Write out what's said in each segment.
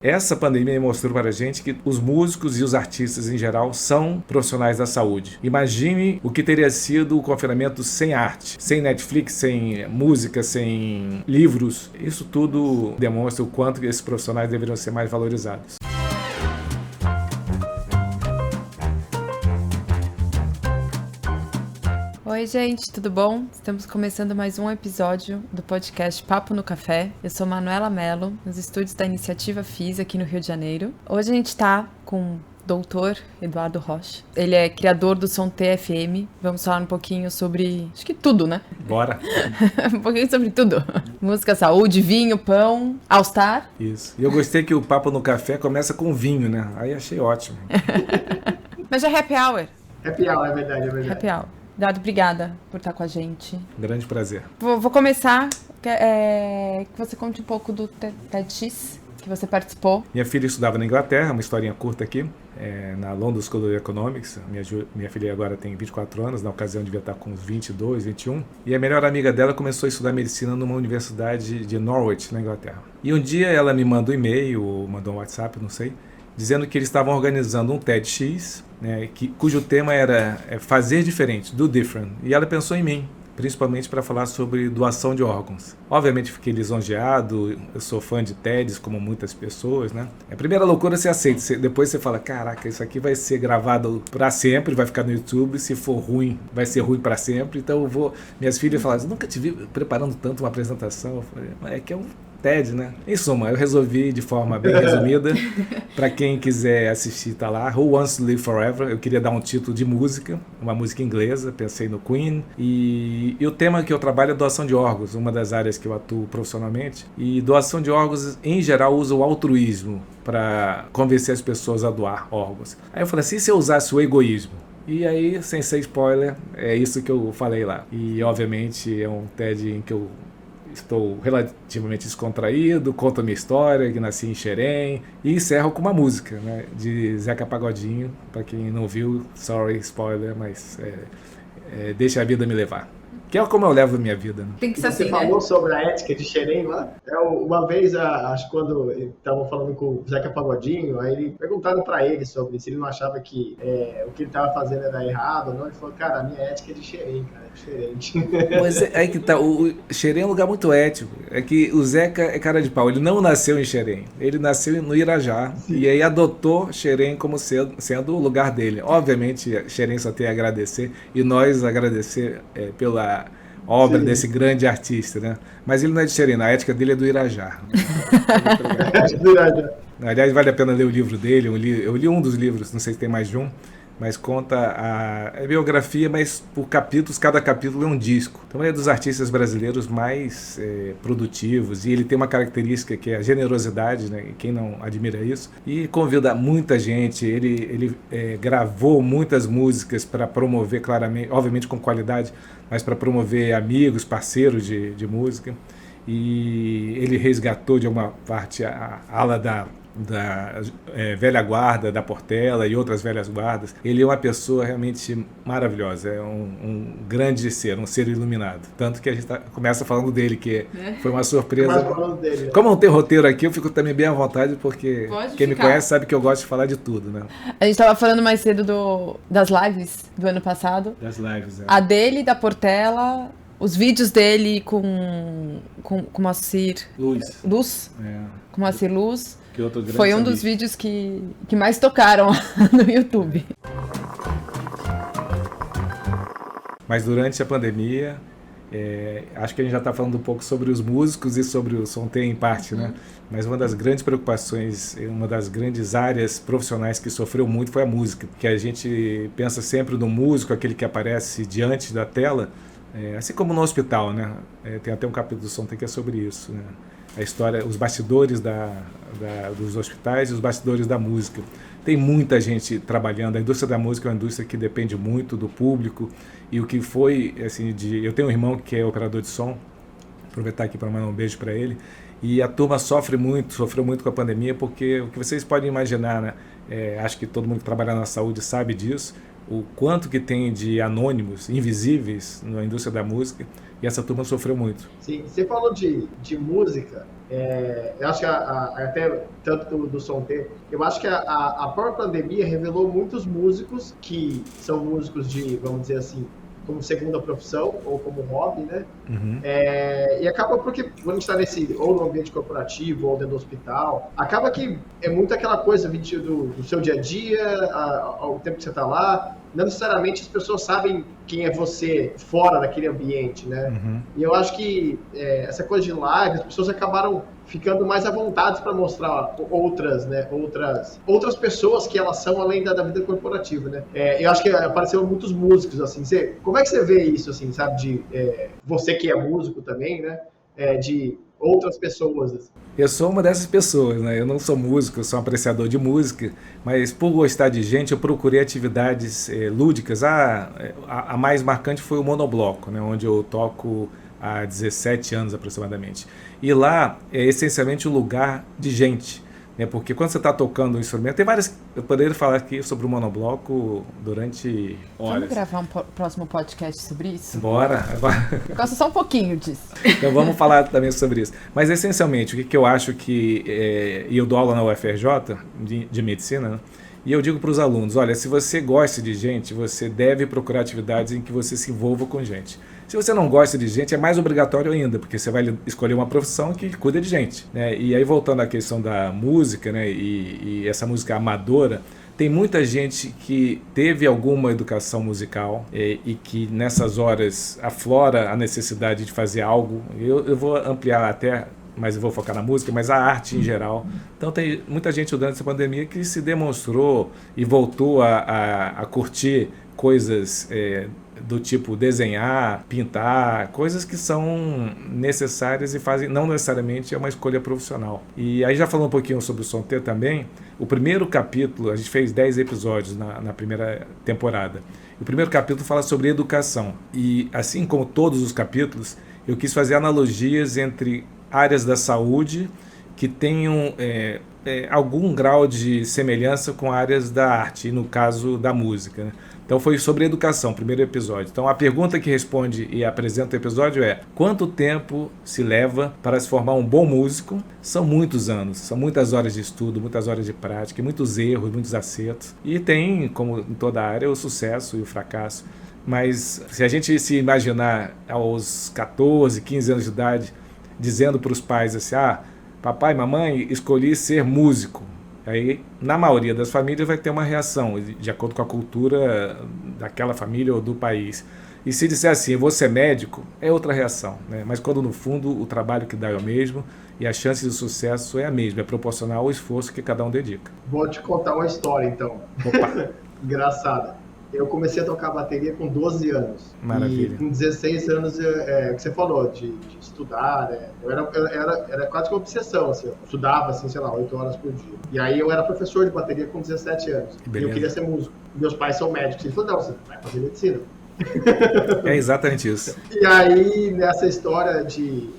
Essa pandemia mostrou para a gente que os músicos e os artistas em geral são profissionais da saúde. Imagine o que teria sido o confinamento sem arte, sem Netflix, sem música, sem livros. Isso tudo demonstra o quanto esses profissionais deveriam ser mais valorizados. Oi, gente, tudo bom? Estamos começando mais um episódio do podcast Papo no Café. Eu sou Manuela Mello, nos estúdios da Iniciativa FIS aqui no Rio de Janeiro. Hoje a gente está com o doutor Eduardo Rocha. Ele é criador do som TFM. Vamos falar um pouquinho sobre, acho que tudo, né? Bora! Um pouquinho sobre tudo. Música, saúde, vinho, pão, All Star. Isso. E eu gostei que o Papo no Café começa com vinho, né? Aí achei ótimo. Mas é happy hour. Happy hour, é verdade. Happy hour. Dado, obrigada por estar com a gente. Grande prazer. Vou começar, que você conte um pouco do TEDx que você participou. Minha filha estudava na Inglaterra, uma historinha curta aqui, na London School of Economics. Minha filha agora tem 24 anos, na ocasião devia estar com uns 22, 21. E a melhor amiga dela começou a estudar medicina numa universidade de Norwich, na Inglaterra. E um dia ela me mandou um e-mail, ou mandou um WhatsApp, não sei, dizendo que eles estavam organizando um TEDx, né, cujo tema era fazer diferente, do different. E ela pensou em mim, principalmente para falar sobre doação de órgãos. Obviamente fiquei lisonjeado, eu sou fã de TEDs, como muitas pessoas, né? A primeira loucura você aceita, depois você fala, caraca, isso aqui vai ser gravado para sempre, vai ficar no YouTube, se for ruim, vai ser ruim para sempre. Então eu vou... Minhas filhas falaram, nunca te vi preparando tanto uma apresentação. Eu falei, mas é que é um TED, né? Em suma, eu resolvi de forma bem resumida, para quem quiser assistir, tá lá, Who Wants to Live Forever. Eu queria dar um título de música, uma música inglesa, pensei no Queen, e o tema que eu trabalho é doação de órgãos, uma das áreas que eu atuo profissionalmente, e doação de órgãos, em geral, usa o altruísmo para convencer as pessoas a doar órgãos. Aí eu falei assim, e se eu usasse o egoísmo? E aí, sem ser spoiler, é isso que eu falei lá. E, obviamente, é um TED em que eu estou relativamente descontraído, conto a minha história, que nasci em Xerém, e encerro com uma música, né, de Zeca Pagodinho. Para quem não viu, sorry, spoiler, mas deixa a vida me levar. Que é como eu levo a minha vida. Né? Tem que ser assim, Você falou sobre a ética de Xerém lá? Uma vez, acho que quando estavam falando com o Zeca Pagodinho, aí perguntaram para ele sobre se ele não achava que o que ele estava fazendo era errado ou não. Ele falou, cara, a minha ética é de Xerém, cara, é diferente. Mas é que tá, o Xerém é um lugar muito ético. É que o Zeca é cara de pau, ele não nasceu em Xerém, ele nasceu no Irajá. Sim. E aí adotou Xerém como sendo o lugar dele. Obviamente, Xerém só tem a agradecer, e nós agradecer pela obra Sim. desse grande artista, né? Mas ele não é de Xerém, a ética dele é do Irajá. Aliás, vale a pena ler o livro dele. Eu li um dos livros, não sei se tem mais de um, mas conta a biografia, mas por capítulos, cada capítulo é um disco. Então ele é dos artistas brasileiros mais produtivos, e ele tem uma característica que é a generosidade, né? Quem não admira isso? E convida muita gente, ele gravou muitas músicas para promover, claramente, obviamente com qualidade, mas para promover amigos, parceiros de música. E ele resgatou de alguma parte a ala da velha guarda, da Portela e outras velhas guardas. Ele é uma pessoa realmente maravilhosa, é um grande ser, um ser iluminado. Tanto que a gente começa falando dele, que foi uma surpresa. Dele, Como não tem roteiro aqui, eu fico também bem à vontade, porque quem me conhece sabe que eu gosto de falar de tudo, né? A gente estava falando mais cedo das lives do ano passado. Das lives, A dele, da Portela, os vídeos dele com Moacir Luz. Com Moacir Luz. Foi um dos vídeos que mais tocaram no YouTube. Mas durante a pandemia, acho que a gente já está falando um pouco sobre os músicos e sobre o som em parte, né? Mas uma das grandes preocupações, uma das grandes áreas profissionais que sofreu muito foi a música. Que a gente pensa sempre no músico, aquele que aparece diante da tela, assim como no hospital, né? Tem até um capítulo do som que é sobre isso, né? A história, os bastidores dos hospitais e os bastidores da música. Tem muita gente trabalhando. A indústria da música é uma indústria que depende muito do público. E o que foi, assim, eu tenho um irmão que é operador de som, aproveitar aqui para mandar um beijo para ele, e a turma sofreu muito com a pandemia, porque o que vocês podem imaginar, né? Acho que todo mundo que trabalha na saúde sabe disso, o quanto que tem de anônimos, invisíveis na indústria da música, e essa turma sofreu muito. Sim, você falou de música, eu acho que até tanto do Som T, eu acho que a própria pandemia revelou muitos músicos que são músicos de, vamos dizer assim, como segunda profissão ou como hobby, né? Uhum. E acaba porque quando a gente está ou no ambiente corporativo ou dentro do hospital, acaba que é muito aquela coisa do seu dia a dia, ao tempo que você está lá. Não necessariamente as pessoas sabem quem é você fora daquele ambiente, né? Uhum. E eu acho que essa coisa de live, as pessoas acabaram ficando mais à vontade para mostrar outras pessoas que elas são além da vida corporativa, né? Eu acho que apareceram muitos músicos, assim. Como é que você vê isso, assim, sabe? Você que é músico também, né? De outras pessoas, assim. Eu sou uma dessas pessoas, né? Eu não sou músico, eu sou um apreciador de música, mas por gostar de gente, eu procurei atividades lúdicas. A mais marcante foi o monobloco, né? Onde eu toco há 17 anos aproximadamente. E lá é essencialmente um lugar de gente, né? Porque quando você está tocando um instrumento, tem várias. Eu poderia falar aqui sobre o monobloco durante horas. Vamos gravar um próximo podcast sobre isso? Bora! Eu gosto só um pouquinho disso. Então vamos falar também sobre isso. Mas essencialmente, o que eu acho que. E eu dou aula na UFRJ de medicina, né? E eu digo para os alunos, olha, se você gosta de gente, você deve procurar atividades em que você se envolva com gente. Se você não gosta de gente, é mais obrigatório ainda, porque você vai escolher uma profissão que cuida de gente, né? E aí, voltando à questão da música, né? E essa música amadora, tem muita gente que teve alguma educação musical e que nessas horas aflora a necessidade de fazer algo. Eu vou ampliar até, mas eu vou focar na música, mas a arte em geral. Então tem muita gente durante essa pandemia que se demonstrou e voltou a curtir coisas do tipo desenhar, pintar, coisas que são necessárias e fazem, não necessariamente é uma escolha profissional. E aí já falando um pouquinho sobre o Som T também, o primeiro capítulo, a gente fez 10 episódios na primeira temporada. O primeiro capítulo fala sobre educação. E assim como todos os capítulos, eu quis fazer analogias entre áreas da saúde que tenham algum grau de semelhança com áreas da arte, e no caso da música, né? Então foi sobre educação, primeiro episódio. Então a pergunta que responde e apresenta o episódio é: quanto tempo se leva para se formar um bom músico? São muitos anos, são muitas horas de estudo, muitas horas de prática, muitos erros, muitos acertos. E tem, como em toda área, o sucesso e o fracasso. Mas se a gente se imaginar aos 14, 15 anos de idade, dizendo para os pais assim, papai, mamãe, escolhi ser músico. Aí, na maioria das famílias, vai ter uma reação, de acordo com a cultura daquela família ou do país. E se disser assim, vou ser médico, é outra reação, né? Mas quando, no fundo, o trabalho que dá é o mesmo e a chance de sucesso é a mesma, é proporcional ao esforço que cada um dedica. Vou te contar uma história, então. Opa! Engraçada. Eu comecei a tocar bateria com 12 anos. Maravilha. E com 16 anos, o que você falou, de estudar, era quase que uma obsessão, assim. Eu estudava, assim, sei lá, 8 horas por dia. E aí eu era professor de bateria com 17 anos. E eu queria ser músico. Meus pais são médicos. Eles falaram, não, você vai fazer medicina. É exatamente isso. E aí, nessa história de,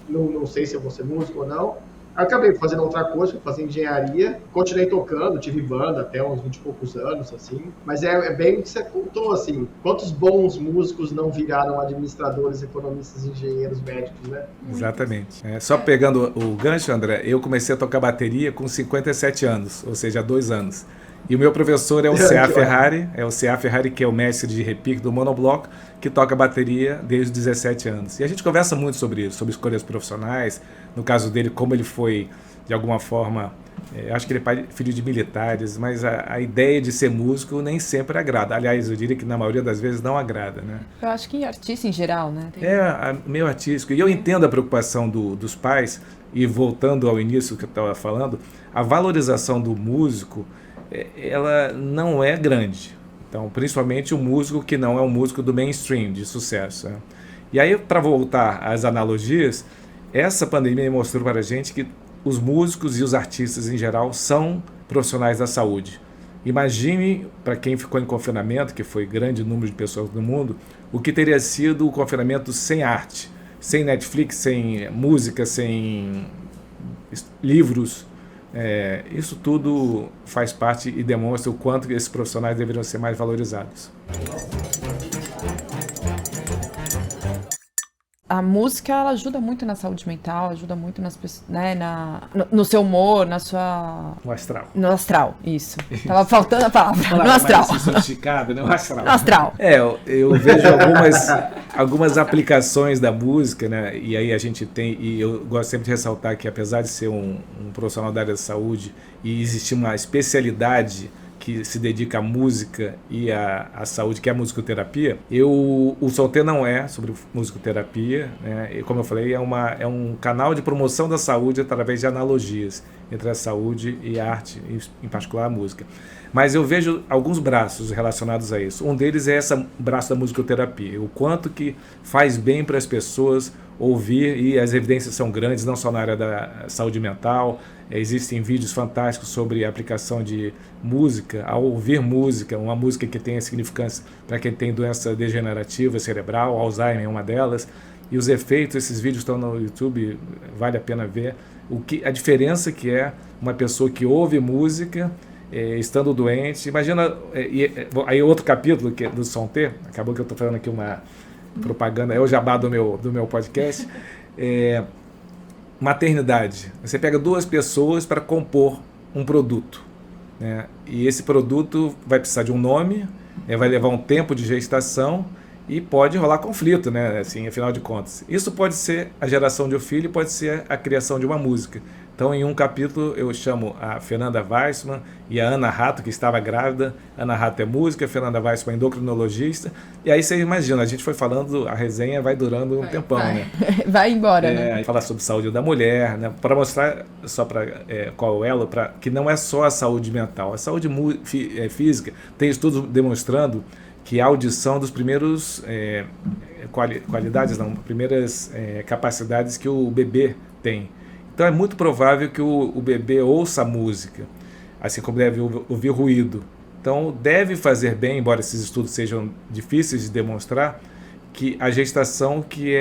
não sei se eu vou ser músico ou não, eu acabei fazendo outra coisa, fui fazer engenharia, continuei tocando, tive banda até uns 20 e poucos anos, assim, mas é bem o que você contou, assim, quantos bons músicos não viraram administradores, economistas, engenheiros, médicos, né? Exatamente. Só pegando o gancho, André, eu comecei a tocar bateria com 57 anos, ou seja, há 2 anos. E o meu professor é o C.A. Ferrari, que é o mestre de repique do monobloco, que toca bateria desde os 17 anos. E a gente conversa muito sobre isso, sobre escolhas profissionais, no caso dele, como ele foi, de alguma forma, acho que ele é filho de militares, mas a ideia de ser músico nem sempre agrada. Aliás, eu diria que na maioria das vezes não agrada, né? Eu acho que artista em geral, né? Meio artístico. E eu entendo a preocupação dos pais, e voltando ao início que eu estava falando, a valorização do músico, ela não é grande. Então, principalmente o músico que não é um músico do mainstream, de sucesso, né? E aí, para voltar às analogias, essa pandemia mostrou para a gente que os músicos e os artistas em geral são profissionais da saúde. Imagine, para quem ficou em confinamento, que foi grande número de pessoas no mundo, o que teria sido o confinamento sem arte, sem Netflix, sem música, sem livros, Isso tudo faz parte e demonstra o quanto esses profissionais deveriam ser mais valorizados. A música, ela ajuda muito na saúde mental, ajuda muito nas pessoas, né, no seu humor, na sua... No astral. No astral, isso. Tava faltando a palavra. No astral. Mais sofisticado, né? No astral. No astral. Eu vejo algumas aplicações da música, né? E aí a gente tem, e eu gosto sempre de ressaltar que apesar de ser um profissional da área da saúde e existir uma especialidade que se dedica à música e à saúde, que é a musicoterapia, o Solter não é sobre musicoterapia, né? E como eu falei, é um canal de promoção da saúde através de analogias entre a saúde e a arte, em particular a música. Mas eu vejo alguns braços relacionados a isso. Um deles é esse braço da musicoterapia, o quanto que faz bem para as pessoas ouvir, e as evidências são grandes, não só na área da saúde mental. Existem vídeos fantásticos sobre a aplicação de música, ao ouvir música, uma música que tenha significância para quem tem doença degenerativa cerebral, Alzheimer é uma delas, e os efeitos, esses vídeos estão no YouTube, vale a pena ver, a diferença que é uma pessoa que ouve música, estando doente. Imagina, aí outro capítulo do Solter, acabou que eu estou falando aqui uma propaganda, é o jabá do meu podcast, maternidade. Você pega duas pessoas para compor um produto, né? E esse produto vai precisar de um nome, vai levar um tempo de gestação e pode rolar conflito, né? Assim, afinal de contas. Isso pode ser a geração de um filho, pode ser a criação de uma música. Então, em um capítulo, eu chamo a Fernanda Weissman e a Ana Rato, que estava grávida. Ana Rato é música, a Fernanda Weissman é endocrinologista. E aí você imagina, a gente foi falando, a resenha vai durando um tempão, né? Vai embora, né? Falar sobre saúde da mulher, né? Para mostrar, só para qual é o elo, que não é só a saúde mental. A saúde física, tem estudos demonstrando que a audição dos primeiros primeiras capacidades que o bebê tem. Então é muito provável que o bebê ouça música, assim como deve ouvir ruído. Então deve fazer bem, embora esses estudos sejam difíceis de demonstrar, que a gestação que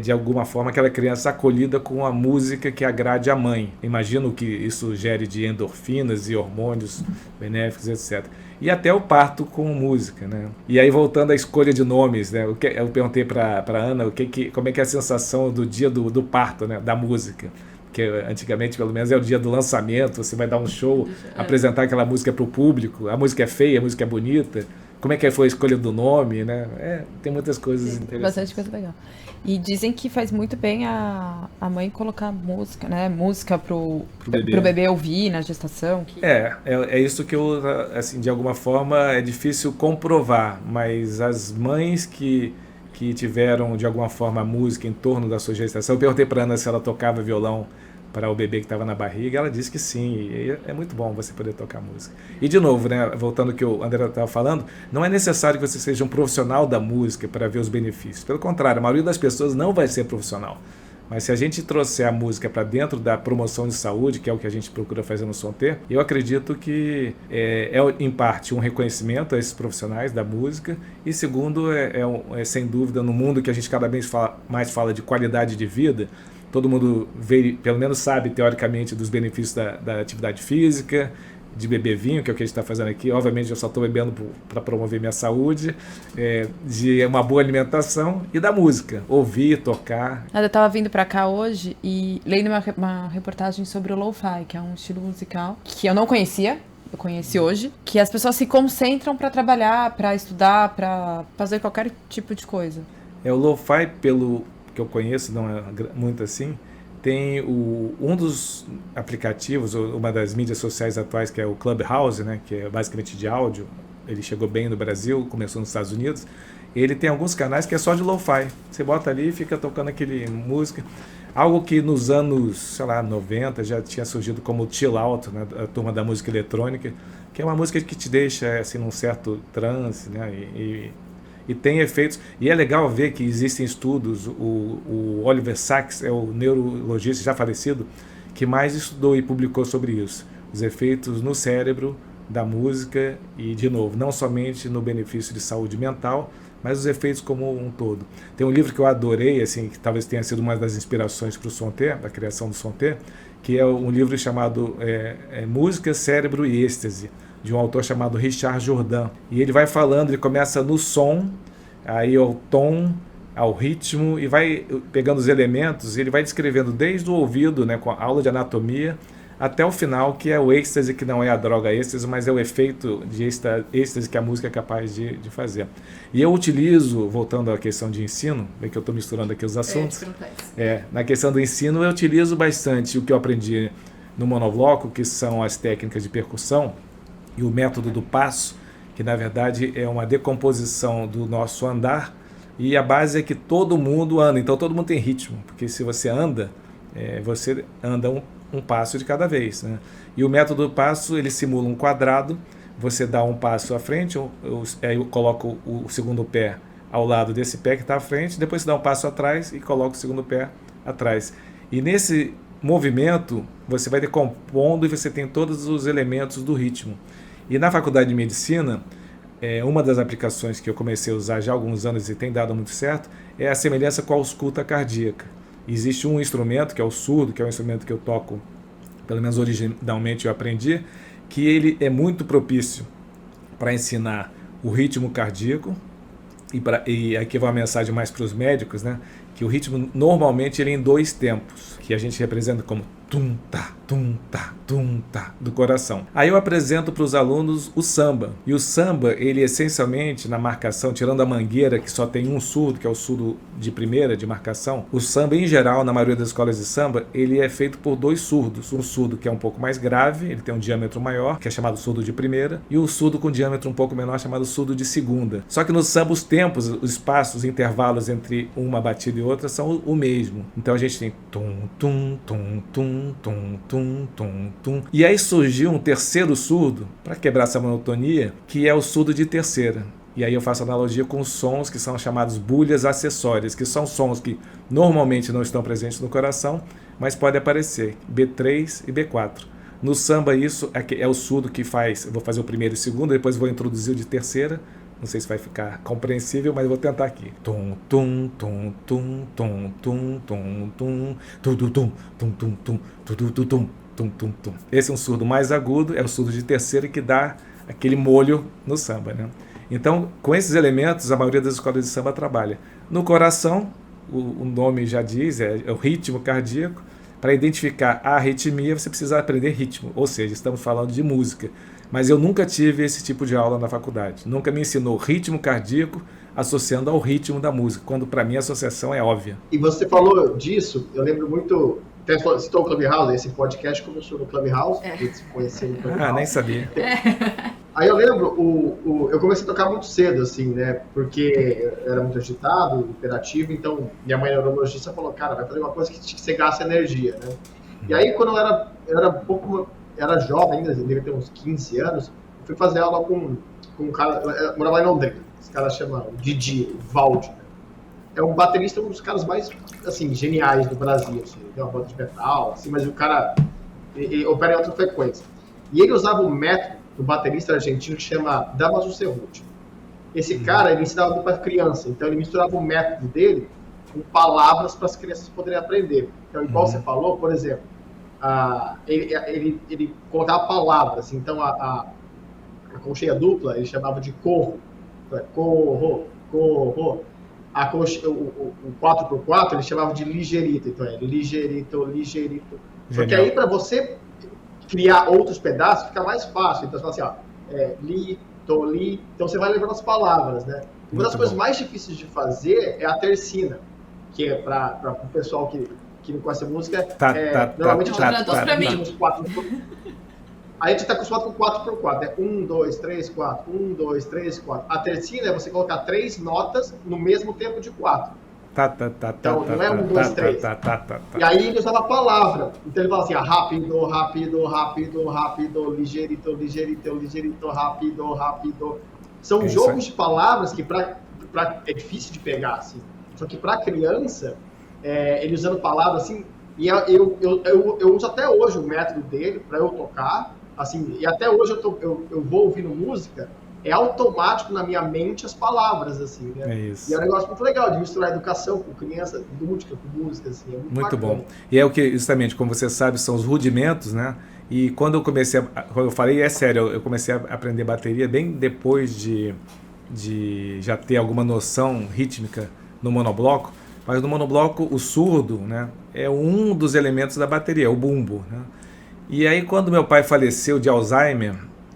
de alguma forma aquela criança acolhida com a música que agrade a mãe. Imagino que isso gere de endorfinas e hormônios benéficos, etc. E até o parto com música, né? E aí voltando à escolha de nomes, né? Eu perguntei para Ana como é que é a sensação do dia do parto, né? Da música. Porque antigamente, pelo menos, é o dia do lançamento, você vai dar um show, apresentar aquela música para o público, a música é feia, a música é bonita. Como é que foi a escolha do nome, né? Tem muitas coisas interessantes. Bastante coisa legal. E dizem que faz muito bem a mãe colocar música, né? Música pro bebê ouvir na gestação. É isso que eu, assim, de alguma forma, é difícil comprovar, mas as mães que tiveram, de alguma forma, a música em torno da sua gestação, eu perguntei para Ana se ela tocava violão para o bebê que estava na barriga, ela disse que sim, e é muito bom você poder tocar música. E de novo, né, voltando ao que o André estava falando, não é necessário que você seja um profissional da música para ver os benefícios. Pelo contrário, a maioria das pessoas não vai ser profissional. Mas se a gente trouxer a música para dentro da promoção de saúde, que é o que a gente procura fazer no Solter, eu acredito que é em parte um reconhecimento a esses profissionais da música, e segundo, sem dúvida, no mundo que a gente cada vez mais fala de qualidade de vida, todo mundo pelo menos sabe teoricamente dos benefícios da atividade física, de beber vinho, que é o que a gente está fazendo aqui. Obviamente eu só estou bebendo para promover minha saúde, de uma boa alimentação e da música, ouvir, tocar. Eu estava vindo para cá hoje e lendo uma reportagem sobre o lo-fi, que é um estilo musical que eu não conhecia, eu conheci hoje, que as pessoas se concentram para trabalhar, para estudar, para fazer qualquer tipo de coisa. O lo-fi, pelo que eu conheço, não é muito assim, tem um dos aplicativos, uma das mídias sociais atuais, que é o Clubhouse, né, que é basicamente de áudio. Ele chegou bem no Brasil, começou nos Estados Unidos. Ele tem alguns canais que é só de lo-fi. Você bota ali e fica tocando aquele música. Algo que nos anos, 90 já tinha surgido como chill out, né, a turma da música eletrônica, que é uma música que te deixa assim, num certo transe, né, e tem efeitos, e é legal ver que existem estudos. O Oliver Sacks é o neurologista já falecido que mais estudou e publicou sobre isso, os efeitos no cérebro da música, e de novo, não somente no benefício de saúde mental, mas os efeitos como um todo. Tem um livro que eu adorei, assim, que talvez tenha sido uma das inspirações para o Sonté, da criação do Sonté, que é um livro chamado Música, Cérebro e Êxtase, de um autor chamado Richard Jordan. E ele vai falando, ele começa no som, aí ao tom, ao ritmo, e vai pegando os elementos, e ele vai descrevendo desde o ouvido, né, com a aula de anatomia, até o final, que é o êxtase, que não é a droga êxtase, mas é o efeito de êxtase que a música é capaz de fazer. E eu utilizo, voltando à questão de ensino, bem que eu estou misturando aqui os assuntos, na questão do ensino eu utilizo bastante o que eu aprendi no monobloco, que são as técnicas de percussão e o método do passo, que na verdade é uma decomposição do nosso andar, e a base é que todo mundo anda, então todo mundo tem ritmo, porque se você anda um passo de cada vez, né? E o método do passo, ele simula um quadrado, você dá um passo à frente, aí eu coloco o segundo pé ao lado desse pé que está à frente, depois você dá um passo atrás e coloca o segundo pé atrás. E nesse movimento, você vai decompondo e você tem todos os elementos do ritmo. E na faculdade de medicina, uma das aplicações que eu comecei a usar já há alguns anos e tem dado muito certo, é a semelhança com a ausculta cardíaca. Existe um instrumento, que é o surdo, que é um instrumento que eu toco, pelo menos originalmente eu aprendi, que ele é muito propício para ensinar o ritmo cardíaco, e aqui vai uma mensagem mais para os médicos, né? Que o ritmo normalmente ele é em 2 tempos, que a gente representa como tum-tá, tum-tá, tum-tá, do coração. Aí eu apresento para os alunos o samba. E o samba, ele essencialmente, na marcação, tirando a mangueira, que só tem um surdo, que é o surdo de primeira, de marcação, o samba, em geral, na maioria das escolas de samba, ele é feito por 2 surdos. Um surdo que é um pouco mais grave, ele tem um diâmetro maior, que é chamado surdo de primeira, e um surdo com diâmetro um pouco menor, chamado surdo de segunda. Só que no samba, os tempos, os espaços, os intervalos entre uma batida e outra são o mesmo. Então a gente tem tum, tum, tum, tum, tum, tum, tum, tum. E aí surgiu um terceiro surdo, para quebrar essa monotonia, que é o surdo de terceira. E aí eu faço analogia com os sons que são chamados bulhas acessórias, que são sons que normalmente não estão presentes no coração, mas podem aparecer, B3 e B4. No samba isso é o surdo que faz, eu vou fazer o primeiro e o segundo, depois vou introduzir o de terceira. Não sei se vai ficar compreensível, mas eu vou tentar aqui. Tum, tum, tum, tum, tum, tum, tum, tum, tum, tum, tum, tum, tum, tum, tum, tum, tum, tum, tum. Esse é um surdo mais agudo, é o surdo de terceira que dá aquele molho no samba, né? Então, com esses elementos, a maioria das escolas de samba trabalha. No coração, o nome já diz, é o ritmo cardíaco. Para identificar a arritmia, você precisa aprender ritmo, ou seja, estamos falando de música. Mas eu nunca tive esse tipo de aula na faculdade. Nunca me ensinou ritmo cardíaco associando ao ritmo da música, quando para mim a associação é óbvia. E você falou disso, eu lembro muito... Você citou o Clubhouse, esse podcast começou no Clubhouse, eles conheceram no Clubhouse. Nem sabia. Aí eu lembro, eu comecei a tocar muito cedo, assim, né, porque eu era muito agitado, hiperativo, então minha mãe neurologista falou, cara, vai fazer uma coisa que você gasta energia, né. E aí quando eu era jovem ainda, devia ter uns 15 anos, eu fui fazer aula com um cara, eu morava em Londrina, esse cara chama Didi, Valdi, né? É um baterista, um dos caras mais, assim, geniais do Brasil, assim, ele tem uma banda de metal, assim, mas o cara ele opera em alta frequência. E ele usava um método do baterista argentino que chama Damaso Cerruti. Esse cara, ele ensinava para criança, então ele misturava o método dele com palavras para as crianças poderem aprender. Então, igual você falou, por exemplo, ele colocava palavras, então a colcheia dupla ele chamava de corro, corro, corro. O 4x4 ele chamava de ligeirito, então é ligeirito, ligeirito. Porque aí para você criar outros pedaços fica mais fácil. Então você fala assim, li, to, li, então você vai levando as palavras, né? Uma das coisas mais difíceis de fazer é a tercina, que é para o pessoal que não conhece a música, normalmente os 4. Aí a gente está acostumado com 4x4, é 1, 2, 3, 4, 1, 2, 3, 4. A tercina é você colocar 3 notas no mesmo tempo de 4. Então não é 1, 2, 3. E aí ele usava a palavra. Então ele fala assim, rápido, rápido, rápido, rápido, ligeirito, ligeirito, ligeirito, rápido, rápido. São jogos de palavras que é difícil de pegar, assim. Só que para criança, ele usando palavras assim, e eu uso até hoje o método dele para eu tocar, assim, e até hoje eu vou ouvindo música, é automático na minha mente as palavras, assim, né? É isso. E é um negócio muito legal de misturar educação com criança, lúdica, com música, assim, é Muito bacana. bom. E é o que, justamente, como você sabe, são os rudimentos, né? E quando eu comecei, quando eu falei, é sério, eu comecei a aprender bateria bem depois de já ter alguma noção rítmica no monobloco, mas no monobloco o surdo, né, é um dos elementos da bateria, o bumbo, né? E aí quando meu pai faleceu de Alzheimer,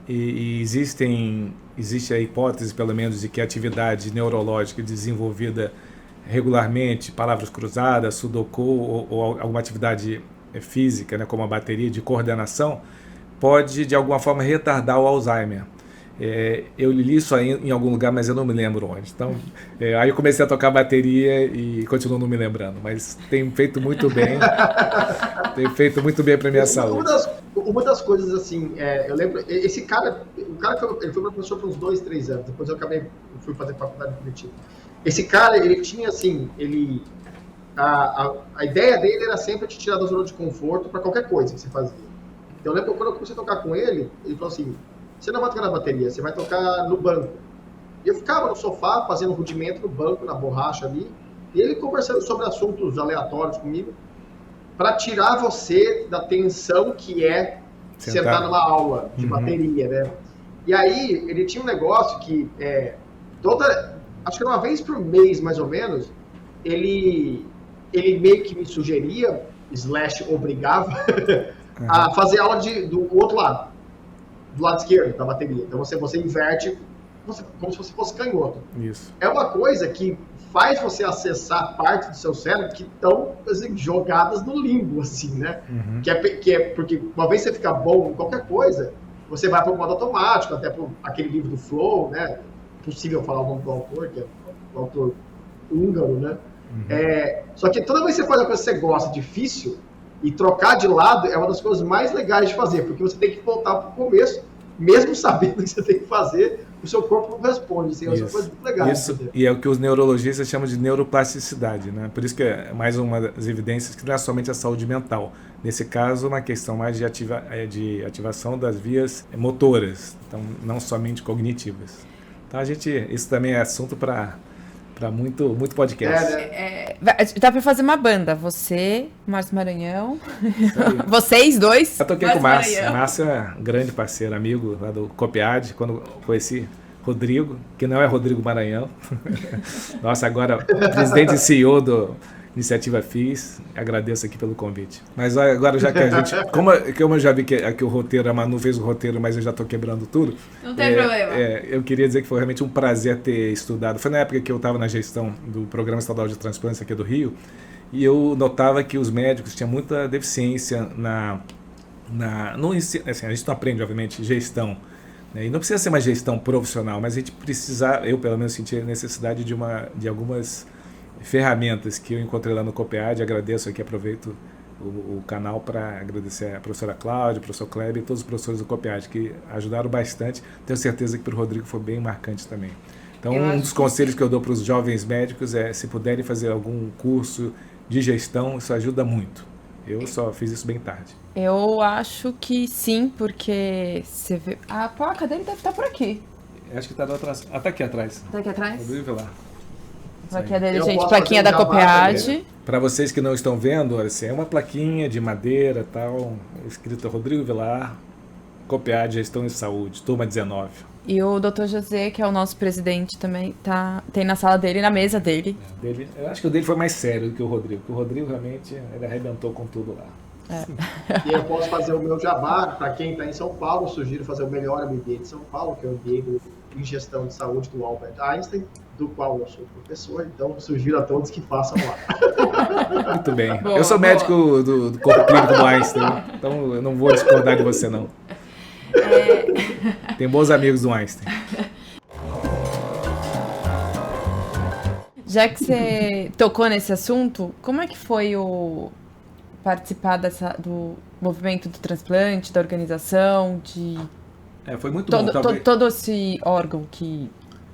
e existe a hipótese pelo menos de que a atividade neurológica desenvolvida regularmente, palavras cruzadas, sudoku ou alguma atividade física, né, como a bateria de coordenação, pode de alguma forma retardar o Alzheimer. Eu li isso aí em algum lugar, mas eu não me lembro onde. Então, aí eu comecei a tocar bateria e continuo não me lembrando, mas tem feito muito bem. Tem feito muito bem para minha saúde. Uma das coisas, assim, eu lembro, esse cara, ele foi meu professor por uns 2, 3 anos, depois eu fui fazer faculdade de Curitiba. Esse cara, ele tinha, assim, a ideia dele era sempre te tirar da zona de conforto para qualquer coisa que você fazia. Então, eu lembro que quando eu comecei a tocar com ele falou assim, você não vai tocar na bateria, você vai tocar no banco. E eu ficava no sofá fazendo rudimento no banco, na borracha ali, e ele conversando sobre assuntos aleatórios comigo, para tirar você da tensão que é sentar numa aula de bateria, né? E aí, ele tinha um negócio que acho que uma vez por mês, mais ou menos, ele meio que me sugeria, / obrigava, a fazer aula do outro lado, do lado esquerdo da bateria. Então você inverte como se você fosse canhoto. Isso. É uma coisa que faz você acessar partes do seu cérebro que estão, assim, jogadas no limbo, assim, né? Que é porque uma vez você fica bom em qualquer coisa, você vai para o modo automático, até por aquele livro do Flow, né? Possível falar o nome do autor, que é o autor húngaro, né? Só que toda vez que você faz uma coisa que você gosta, difícil, e trocar de lado é uma das coisas mais legais de fazer, porque você tem que voltar para o começo, mesmo sabendo o que você tem que fazer, o seu corpo não responde. Assim, é uma coisa muito legal. Isso, e é o que os neurologistas chamam de neuroplasticidade, né? Por isso que é mais uma das evidências que não é somente a saúde mental. Nesse caso, uma questão mais de ativação das vias motoras, então não somente cognitivas. Então isso também é assunto para muito podcast. Dá pra fazer uma banda. Você, Márcio Maranhão. Vocês dois. Eu toquei com o Márcio. Márcio é um grande parceiro, amigo lá do Copiad. Quando conheci Rodrigo, que não é Rodrigo Maranhão. Nossa, agora presidente e CEO do Iniciativa FIS. Agradeço aqui pelo convite. Mas agora, já que a gente... Como eu já vi que o roteiro, a Manu fez o roteiro, mas eu já estou quebrando tudo. Não tem problema. Eu queria dizer que foi realmente um prazer ter estudado. Foi na época que eu estava na gestão do Programa Estadual de Transplância aqui do Rio, e eu notava que os médicos tinham muita deficiência assim, a gente não aprende, obviamente, gestão. Né? E não precisa ser uma gestão profissional, mas a gente precisa, eu pelo menos senti a necessidade de algumas ferramentas que eu encontrei lá no Copiad. Agradeço aqui, aproveito o canal para agradecer a professora Cláudia, o professor Kleber e todos os professores do Copiad que ajudaram bastante. Tenho certeza que para o Rodrigo foi bem marcante também. Então, um dos conselhos que eu dou para os jovens médicos é, se puderem fazer algum curso de gestão, isso ajuda muito. Eu só fiz isso bem tarde. Eu acho que sim, porque você vê... A placa dele deve estar por aqui. Acho que está atrás. Tá aqui atrás. Tá aqui atrás? Rodrigo lá. Plaquinha dele, gente, plaquinha da Copiad. Para vocês que não estão vendo, assim, é uma plaquinha de madeira, tal, escrita Rodrigo Vilar, Copiad, Gestão e Saúde, turma 19. E o Dr. José, que é o nosso presidente também, tem na sala dele, na mesa dele. Eu acho que o dele foi mais sério do que o Rodrigo, porque o Rodrigo realmente ele arrebentou com tudo lá. E eu posso fazer o meu jabá, para quem está em São Paulo, sugiro fazer o melhor MBA de São Paulo, que é o MBA em Gestão de Saúde do Albert Einstein, do qual eu sou professor, então sugiro a todos que façam lá. Muito bem. Boa, eu sou médico do corpo clínico do Einstein, então eu não vou discordar de você, não. Tem bons amigos do Einstein. Já que você tocou nesse assunto, como é que foi participar do movimento do transplante, da organização, foi muito bom. Todo esse órgão que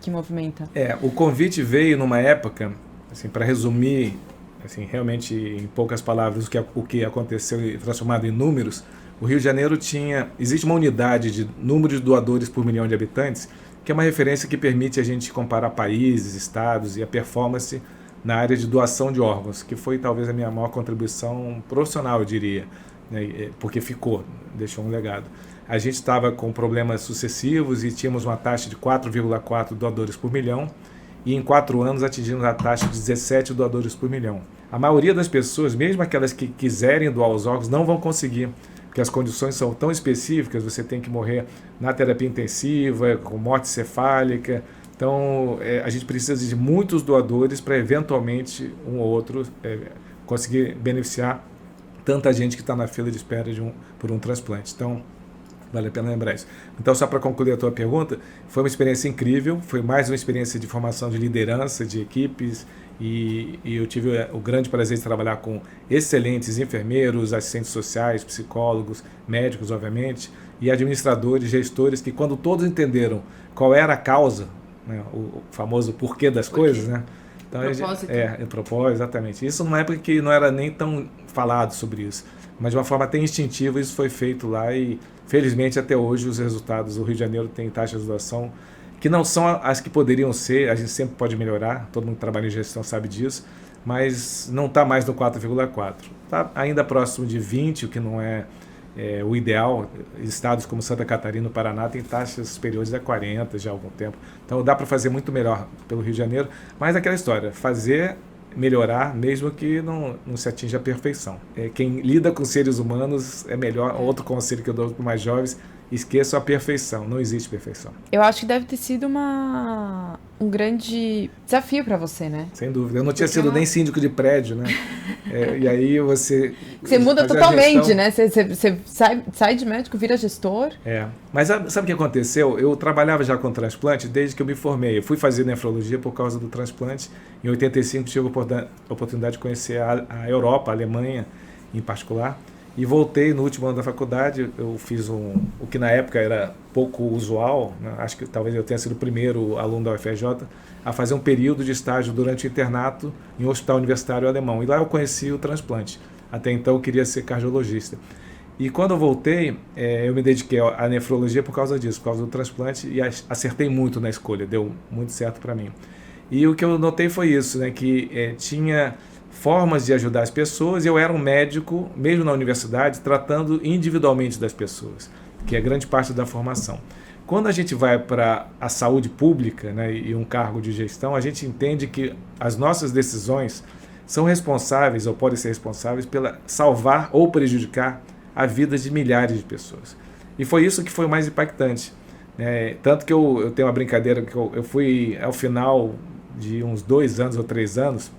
movimenta? O convite veio numa época, assim, para resumir, assim, realmente em poucas palavras, o que aconteceu e transformado em números. O Rio de Janeiro existe uma unidade de número de doadores por milhão de habitantes que é uma referência que permite a gente comparar países, estados e a performance na área de doação de órgãos, que foi talvez a minha maior contribuição profissional, eu diria, né? Porque deixou um legado. A gente estava com problemas sucessivos e tínhamos uma taxa de 4,4 doadores por milhão, e em 4 anos atingimos a taxa de 17 doadores por milhão. A maioria das pessoas, mesmo aquelas que quiserem doar os órgãos, não vão conseguir, porque as condições são tão específicas, você tem que morrer na terapia intensiva, com morte cefálica. Então, a gente precisa de muitos doadores para, eventualmente, um ou outro conseguir beneficiar tanta gente que está na fila de espera por um transplante. Então, vale a pena lembrar isso. Então, só para concluir a tua pergunta, foi uma experiência incrível, foi mais uma experiência de formação de liderança, de equipes, e eu tive o grande prazer de trabalhar com excelentes enfermeiros, assistentes sociais, psicólogos, médicos, obviamente, e administradores, gestores, que quando todos entenderam qual era a causa, né, o famoso porquê das coisas, né? Então, propósito. O propósito, exatamente. Isso numa época que não era nem tão falado sobre isso, mas de uma forma até instintiva isso foi feito lá e, felizmente, até hoje os resultados, o Rio de Janeiro tem taxas de doação que não são as que poderiam ser, a gente sempre pode melhorar, todo mundo que trabalha em gestão sabe disso, mas não está mais no 4,4. Está ainda próximo de 20, o que não é o ideal. Estados como Santa Catarina e Paraná têm taxas superiores a 40 já há algum tempo. Então dá para fazer muito melhor pelo Rio de Janeiro, mas aquela história, melhorar, mesmo que não se atinja a perfeição. Quem lida com seres humanos é melhor. Outro conselho que eu dou para os mais jovens: esqueça a perfeição, não existe perfeição. Eu acho que deve ter sido um grande desafio para você, né? Sem dúvida. Eu não tinha sido nem síndico de prédio, né? E aí você muda totalmente, né? Você sai de médico, vira gestor. Mas sabe o que aconteceu? Eu trabalhava já com transplante desde que eu me formei. Eu fui fazer nefrologia por causa do transplante. Em 85 tive a oportunidade de conhecer a Europa, a Alemanha em particular. E voltei no último ano da faculdade. Eu fiz o que na época era pouco usual, né? Acho que talvez eu tenha sido o primeiro aluno da UFRJ a fazer um período de estágio durante o internato em um hospital universitário alemão. E lá eu conheci o transplante. Até então eu queria ser cardiologista. E quando eu voltei, eu me dediquei à nefrologia por causa disso, por causa do transplante, e acertei muito na escolha, deu muito certo para mim. E o que eu notei foi isso, né? Que tinha formas de ajudar as pessoas, e eu era um médico, mesmo na universidade, tratando individualmente das pessoas, que é grande parte da formação. Quando a gente vai para a saúde pública, né, e um cargo de gestão, a gente entende que as nossas decisões são responsáveis, ou podem ser responsáveis, pela salvar ou prejudicar a vida de milhares de pessoas. E foi isso que foi o mais impactante. Tanto que eu tenho uma brincadeira, que eu fui, ao final de uns 2 anos ou 3 anos,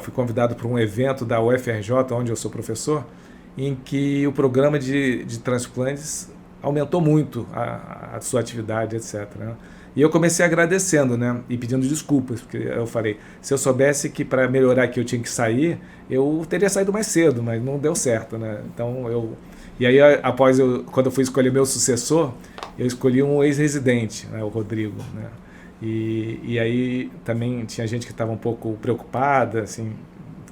fui convidado para um evento da UFRJ, onde eu sou professor, em que o programa de transplantes aumentou muito a sua atividade, etc., né? E eu comecei agradecendo, né, e pedindo desculpas, porque eu falei, se eu soubesse que para melhorar aqui eu tinha que sair, eu teria saído mais cedo, mas não deu certo, né? Então e aí quando eu fui escolher meu sucessor, eu escolhi um ex-residente, né, o Rodrigo, né? E aí também tinha gente que estava um pouco preocupada assim,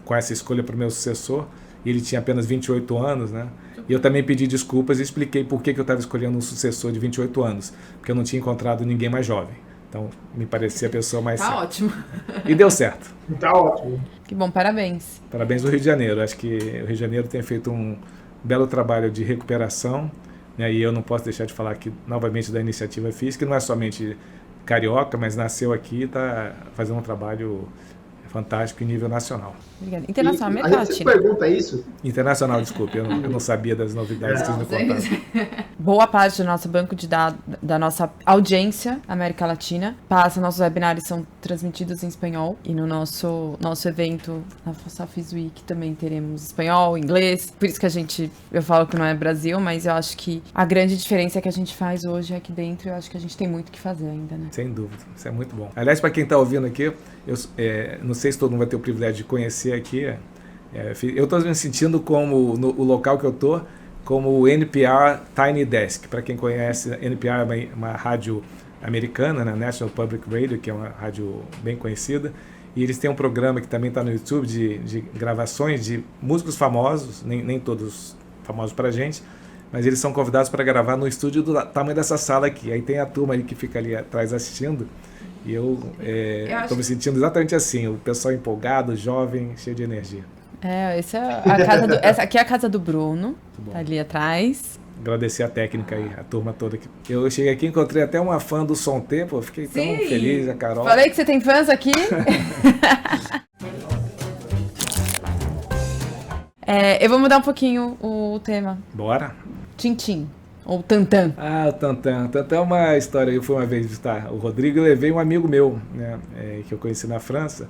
com essa escolha para o meu sucessor, e ele tinha apenas 28 anos, né? E eu também pedi desculpas e expliquei por que eu estava escolhendo um sucessor de 28 anos, porque eu não tinha encontrado ninguém mais jovem. Então, me parecia a pessoa mais certa. Ótimo. E deu certo. Tá ótimo. Que bom, parabéns. Parabéns ao Rio de Janeiro. Acho que o Rio de Janeiro tem feito um belo trabalho de recuperação, né? E eu não posso deixar de falar aqui novamente da Iniciativa FIS, que não é somente carioca, mas nasceu aqui e está fazendo um trabalho fantástico em nível nacional. Obrigada. Internacional, América Latina. Você pergunta isso? Internacional, desculpe, eu não sabia das novidades que vocês me contaram. Boa parte do nosso banco de dados, da nossa audiência América Latina, nossos webinários são transmitidos em espanhol, e no nosso evento, na FIS Week, também teremos espanhol, inglês, por isso que eu falo que não é Brasil, mas eu acho que a grande diferença que a gente faz hoje aqui dentro, eu acho que a gente tem muito o que fazer ainda, né? Sem dúvida, isso é muito bom. Aliás, para quem está ouvindo aqui, não sei se todo mundo vai ter o privilégio de conhecer aqui, eu estou me sentindo como, o local que eu estou, como o NPR Tiny Desk. Para quem conhece, NPR é uma rádio americana, né? National Public Radio, que é uma rádio bem conhecida, e eles têm um programa que também está no YouTube de gravações de músicos famosos, nem todos famosos para a gente, mas eles são convidados para gravar no estúdio do tamanho dessa sala aqui. Aí tem a turma aí que fica ali atrás assistindo, e eu estou me sentindo exatamente assim, o pessoal empolgado, jovem, cheio de energia. Essa aqui é a casa do Bruno, tá ali atrás. Agradecer a técnica aí, a turma toda aqui. Eu cheguei aqui e encontrei até uma fã do Sonté, pô, fiquei tão feliz, a Carol. Falei que você tem fãs aqui. Eu vou mudar um pouquinho o tema. Bora? Tintim, ou Tantan. Ah, o Tantan. Tantan é uma história. Eu fui uma vez visitar o Rodrigo e levei um amigo meu, né, que eu conheci na França,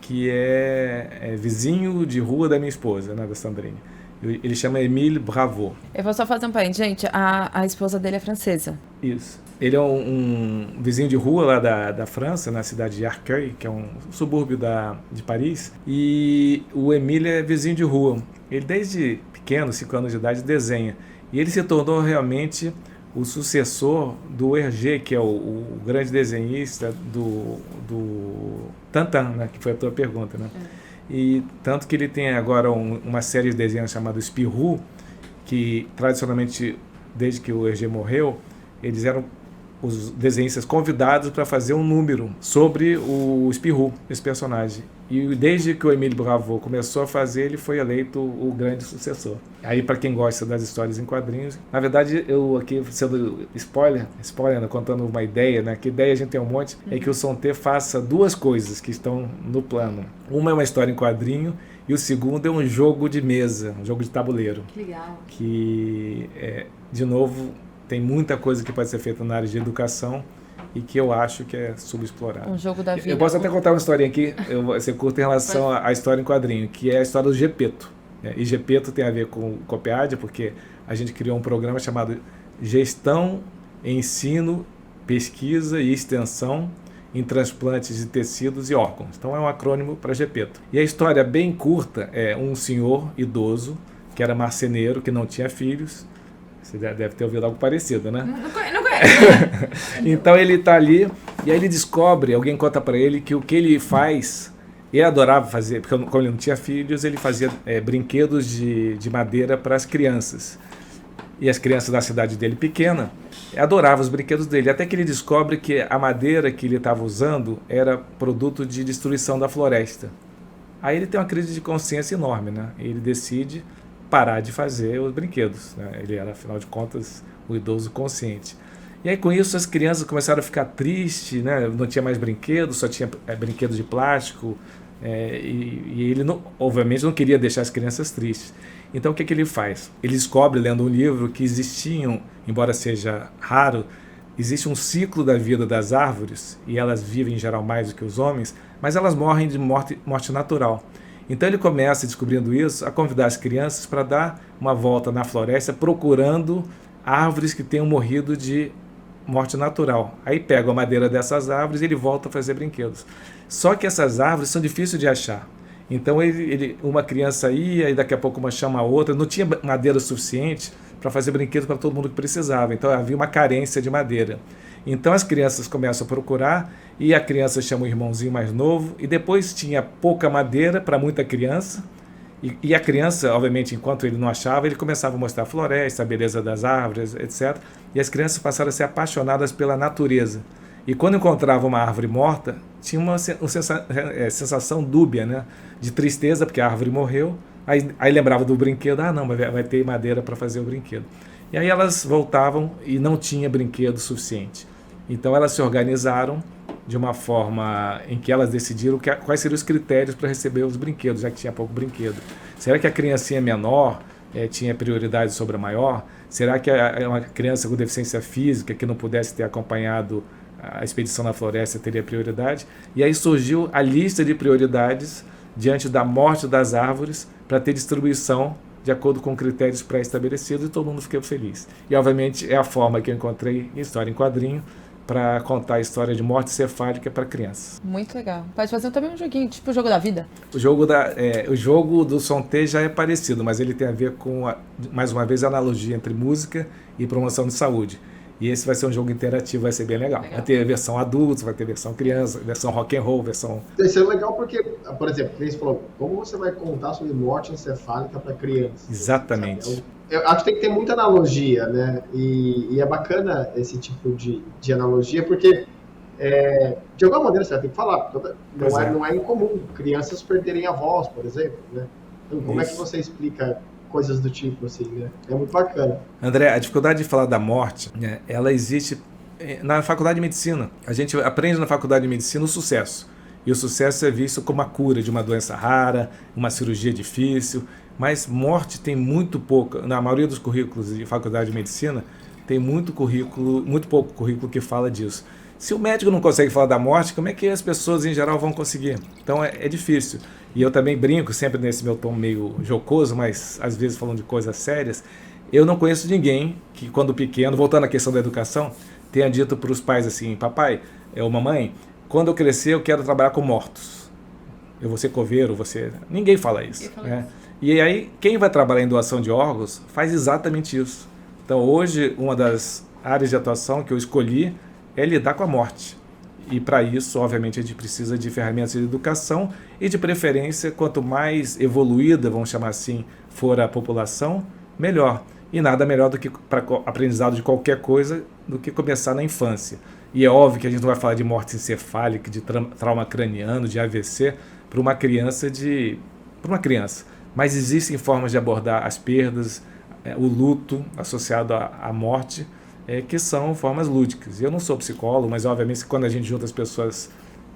que é vizinho de rua da minha esposa, né, da Sandrine. Ele chama Émile Bravo. Eu vou só fazer um parênteses. Gente, a esposa dele é francesa. Isso. Ele é um vizinho de rua lá da França, na cidade de Arcueil, que é um subúrbio de Paris. E o Émile é vizinho de rua. Ele, desde pequeno, 5 anos de idade, desenha. E ele se tornou realmente o sucessor do Hergé, que é o grande desenhista do Tantan, né, que foi a tua pergunta, né? E tanto que ele tem agora uma série de desenhos chamada Spirou, que tradicionalmente, desde que o Hergé morreu, eles eram os desenhistas convidados para fazer um número sobre o Spirou, esse personagem. E desde que o Émile Bravo começou a fazer, ele foi eleito o grande sucessor. Aí, para quem gosta das histórias em quadrinhos, na verdade, eu aqui, sendo spoiler, né, contando uma ideia, né, que ideia a gente tem um monte, é que o Sonté faça 2 coisas que estão no plano. Uma é uma história em quadrinho, e o segundo é um jogo de mesa, um jogo de tabuleiro. Que legal. Que, de novo, tem muita coisa que pode ser feita na área de educação e que eu acho que é subexplorado. Um jogo da vida. Eu posso até contar uma historinha aqui, você curta em relação à história em quadrinho, que é a história do Gepeto. E Gepeto tem a ver com o Copiádia, porque a gente criou um programa chamado Gestão, Ensino, Pesquisa e Extensão em Transplantes de Tecidos e Órgãos. Então é um acrônimo para Gepeto. E a história bem curta é um senhor idoso, que era marceneiro, que não tinha filhos. Você deve ter ouvido algo parecido, né? Não conheço. Então ele está ali e aí ele descobre, alguém conta para ele que o que ele faz, ele adorava fazer, porque como ele não tinha filhos, ele fazia brinquedos de madeira para as crianças. E as crianças da cidade dele pequena adoravam os brinquedos dele, até que ele descobre que a madeira que ele estava usando era produto de destruição da floresta. Aí ele tem uma crise de consciência enorme, né? E ele decide parar de fazer os brinquedos, né? Ele era, afinal de contas, o idoso consciente. E aí, com isso, as crianças começaram a ficar tristes, né? Não tinha mais brinquedos, só tinha brinquedos de plástico, e ele, obviamente, não queria deixar as crianças tristes. Então, o que ele faz? Ele descobre, lendo um livro, que existiam, embora seja raro, existe um ciclo da vida das árvores, e elas vivem, em geral, mais do que os homens, mas elas morrem de morte natural. Então ele começa, descobrindo isso, a convidar as crianças para dar uma volta na floresta procurando árvores que tenham morrido de morte natural. Aí pega a madeira dessas árvores e ele volta a fazer brinquedos. Só que essas árvores são difíceis de achar. Então uma criança ia e daqui a pouco uma chama a outra. Não tinha madeira suficiente para fazer brinquedos para todo mundo que precisava. Então havia uma carência de madeira. Então as crianças começam a procurar e a criança chama o irmãozinho mais novo e depois tinha pouca madeira para muita criança e a criança, obviamente, enquanto ele não achava, ele começava a mostrar a floresta, a beleza das árvores, etc. E as crianças passaram a ser apaixonadas pela natureza. E quando encontrava uma árvore morta, tinha uma sensação dúbia, né? De tristeza, porque a árvore morreu. Aí lembrava do brinquedo, não, mas vai ter madeira para fazer o brinquedo. E aí elas voltavam e não tinha brinquedo suficiente. Então elas se organizaram de uma forma em que elas decidiram quais seriam os critérios para receber os brinquedos, já que tinha pouco brinquedo. Será que a criancinha menor tinha prioridade sobre a maior? Será que uma criança com deficiência física que não pudesse ter acompanhado a expedição na floresta teria prioridade? E aí surgiu a lista de prioridades diante da morte das árvores para ter distribuição de acordo com critérios pré-estabelecidos e todo mundo ficou feliz. E, obviamente, é a forma que eu encontrei em história em quadrinho para contar a história de morte cefálica para crianças. Muito legal. Pode fazer também um joguinho, tipo o jogo da vida? O jogo do Sonté já é parecido, mas ele tem a ver com, mais uma vez, a analogia entre música e promoção de saúde. E esse vai ser um jogo interativo, vai ser bem legal. Vai ter versão adultos, vai ter versão criança, versão rock and roll, versão... Isso é legal porque, por exemplo, você falou, como você vai contar sobre morte encefálica para crianças? Exatamente. Eu acho que tem que ter muita analogia, né? E é bacana esse tipo de analogia, porque de alguma maneira você vai ter que falar. Não é incomum crianças perderem a voz, por exemplo, né? Então, como é que você explica coisas do tipo, assim, né? É muito bacana. André, a dificuldade de falar da morte, né, ela existe na faculdade de medicina. A gente aprende na faculdade de medicina o sucesso. E o sucesso é visto como a cura de uma doença rara, uma cirurgia difícil. Mas morte tem muito pouco, na maioria dos currículos de faculdade de medicina, tem muito pouco currículo que fala disso. Se o médico não consegue falar da morte, como é que as pessoas em geral vão conseguir? Então é difícil. E eu também brinco, sempre nesse meu tom meio jocoso, mas às vezes falando de coisas sérias. Eu não conheço ninguém que, quando pequeno, voltando à questão da educação, tenha dito para os pais assim: papai ou mamãe, quando eu crescer eu quero trabalhar com mortos. Eu vou ser coveiro, Ninguém fala isso. Né? E aí, quem vai trabalhar em doação de órgãos faz exatamente isso. Então, hoje, uma das áreas de atuação que eu escolhi é lidar com a morte. E para isso, obviamente, a gente precisa de ferramentas de educação e, de preferência, quanto mais evoluída, vamos chamar assim, for a população, melhor. E nada melhor do que para aprendizado de qualquer coisa do que começar na infância. E é óbvio que a gente não vai falar de morte encefálica, de trauma craniano, de AVC, para uma criança. Mas existem formas de abordar as perdas, o luto associado à morte, que são formas lúdicas. Eu não sou psicólogo, mas obviamente quando a gente junta as pessoas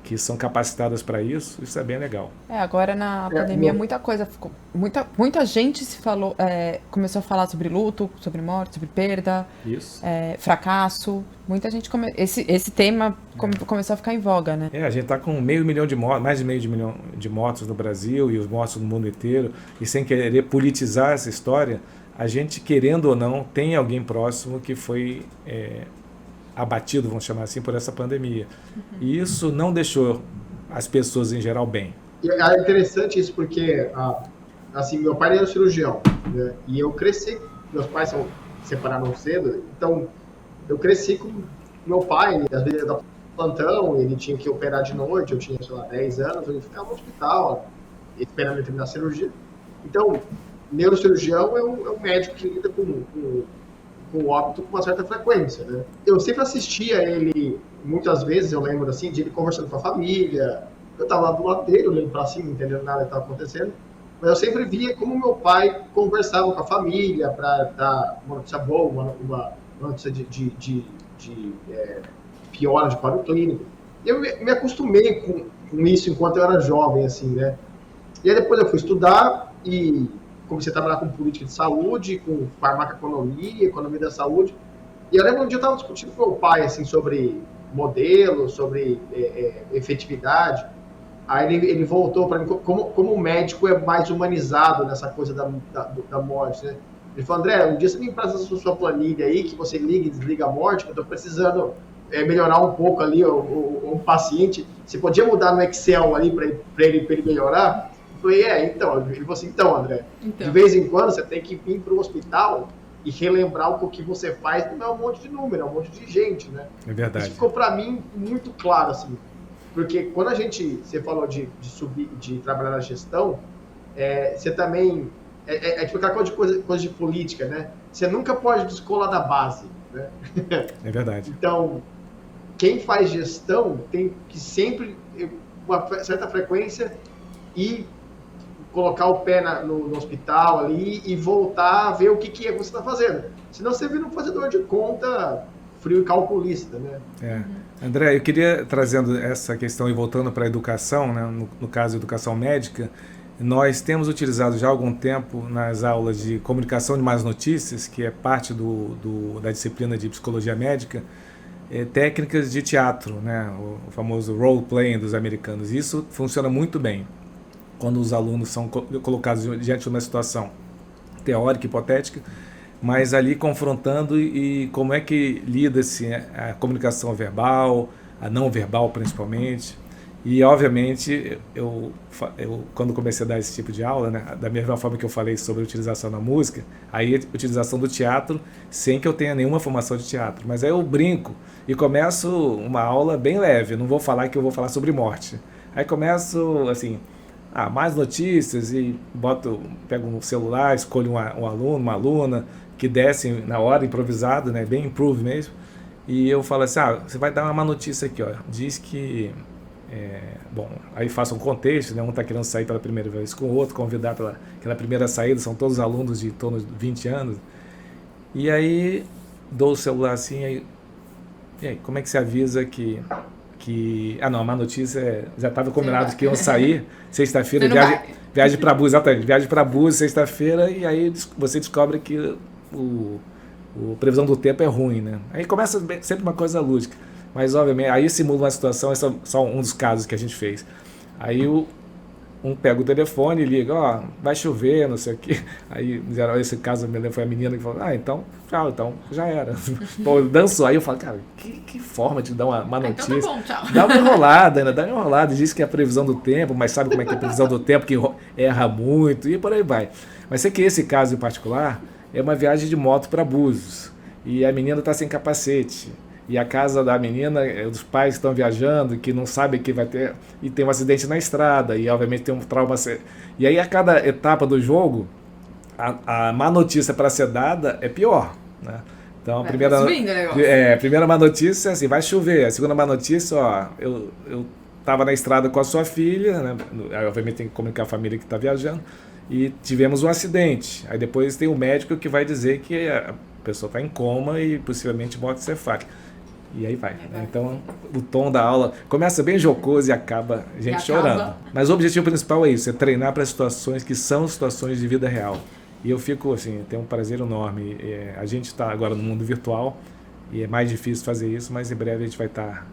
que são capacitadas para isso é bem legal. Agora na pandemia muita coisa ficou, muita gente começou a falar sobre luto, sobre morte, sobre perda, fracasso. Muita gente esse tema começou a ficar em voga, né? A gente está com mais de meio milhão de mortos no Brasil e os mortos no mundo inteiro, e sem querer politizar essa história, a gente, querendo ou não, tem alguém próximo que foi abatido, vamos chamar assim, por essa pandemia. E isso não deixou as pessoas em geral bem. E é interessante isso porque, assim, meu pai era cirurgião, né? E eu cresci, meus pais se separaram cedo, então eu cresci com meu pai, às vezes da plantão, ele tinha que operar de noite, eu tinha, 10 anos, ele ficava no hospital, esperando ele terminar a cirurgia. Então, neurocirurgião é um médico que lida com o óbito com uma certa frequência, né? Eu sempre assistia ele, muitas vezes eu lembro assim, de ele conversando com a família, eu estava lá do lado dele, olhando para cima, não entendendo nada que estava acontecendo, mas eu sempre via como meu pai conversava com a família para dar uma notícia boa, uma notícia de piora de quadro clínico. Eu me acostumei com isso enquanto eu era jovem, assim, né? E aí depois eu fui estudar e comecei a trabalhar com política de saúde, com farmacoeconomia, economia da saúde. E eu lembro um dia eu estava discutindo com meu pai, assim, sobre modelo, sobre efetividade. Aí ele voltou para mim, como o médico é mais humanizado nessa coisa da morte, né? Ele falou: André, um dia você me empresta sua planilha aí, que você liga e desliga a morte, que eu estou precisando melhorar um pouco ali o paciente. Você podia mudar no Excel ali para ele melhorar? Eu falei, então. Ele falou assim: então, André, de vez em quando você tem que vir para o hospital e relembrar o que você faz, não é um monte de número, é um monte de gente, né? É verdade. Isso ficou para mim muito claro, assim. Porque quando você falou de subir, de trabalhar na gestão, você também... tipo aquela coisa de política, né? Você nunca pode descolar da base, né? É verdade. Então, quem faz gestão tem que sempre, uma certa frequência, ir colocar o pé no hospital ali e voltar a ver o que você está fazendo. Senão você vira um fazedor de conta frio e calculista, né? André, eu queria, trazendo essa questão e voltando para a educação, né, no caso, educação médica, nós temos utilizado já há algum tempo nas aulas de comunicação de más notícias, que é parte da disciplina de psicologia médica, técnicas de teatro, né, o famoso role-playing dos americanos. Isso funciona muito bem quando os alunos são colocados diante de uma situação teórica, hipotética, mas ali confrontando e como é que lida-se a comunicação verbal, a não verbal principalmente. E, obviamente, quando comecei a dar esse tipo de aula, né, da mesma forma que eu falei sobre a utilização da música, aí a utilização do teatro, sem que eu tenha nenhuma formação de teatro. Mas aí eu brinco e começo uma aula bem leve, não vou falar que eu vou falar sobre morte. Aí começo, assim, mais notícias e pego um celular, escolho um aluno, uma aluna, que descem na hora, improvisado, né, bem improve mesmo, e eu falo assim, você vai dar uma má notícia aqui, ó, diz que... bom, aí faço um contexto, né? Um está querendo sair pela primeira vez com o outro, convidar pela aquela primeira saída, são todos alunos de torno de 20 anos. E aí dou o celular assim, e aí como é que se avisa que não, a má notícia já estava combinado que iam sair sexta-feira, viagem para Búzios, exatamente, viagem para Búzios sexta-feira, e aí você descobre que a previsão do tempo é ruim, né? Aí começa sempre uma coisa lúdica. Mas, obviamente, aí simula uma situação, esse é só um dos casos que a gente fez. Aí um pega o telefone e liga, vai chover, não sei o quê. Aí, em geral, esse caso, me lembro, foi a menina que falou, então, tchau, então, já era. Pô, dançou. Aí eu falo, cara, que forma de dar uma notícia. Então tá bom, tchau. Dá uma enrolada, diz que é a previsão do tempo, mas sabe como é que é a previsão do tempo, que erra muito, e por aí vai. Mas sei que esse caso em particular é uma viagem de moto para Búzios, e a menina está sem capacete. E a casa da menina, dos pais que estão viajando, que não sabem que vai ter, e tem um acidente na estrada, e obviamente tem um trauma. E aí a cada etapa do jogo, a má notícia para ser dada é pior, né? Então a primeira má notícia é assim, vai chover. A segunda má notícia, eu estava na estrada com a sua filha, né? Aí, obviamente tem que comunicar a família que está viajando, e tivemos um acidente. Aí depois tem o médico que vai dizer que a pessoa está em coma e possivelmente morte cefálica. E aí vai. Né? Então, o tom da aula começa bem jocoso e acaba a gente chorando. Mas o objetivo principal é isso, é treinar para situações que são situações de vida real. E eu fico, assim, tenho um prazer enorme. A gente está agora no mundo virtual e é mais difícil fazer isso, mas em breve a gente vai estar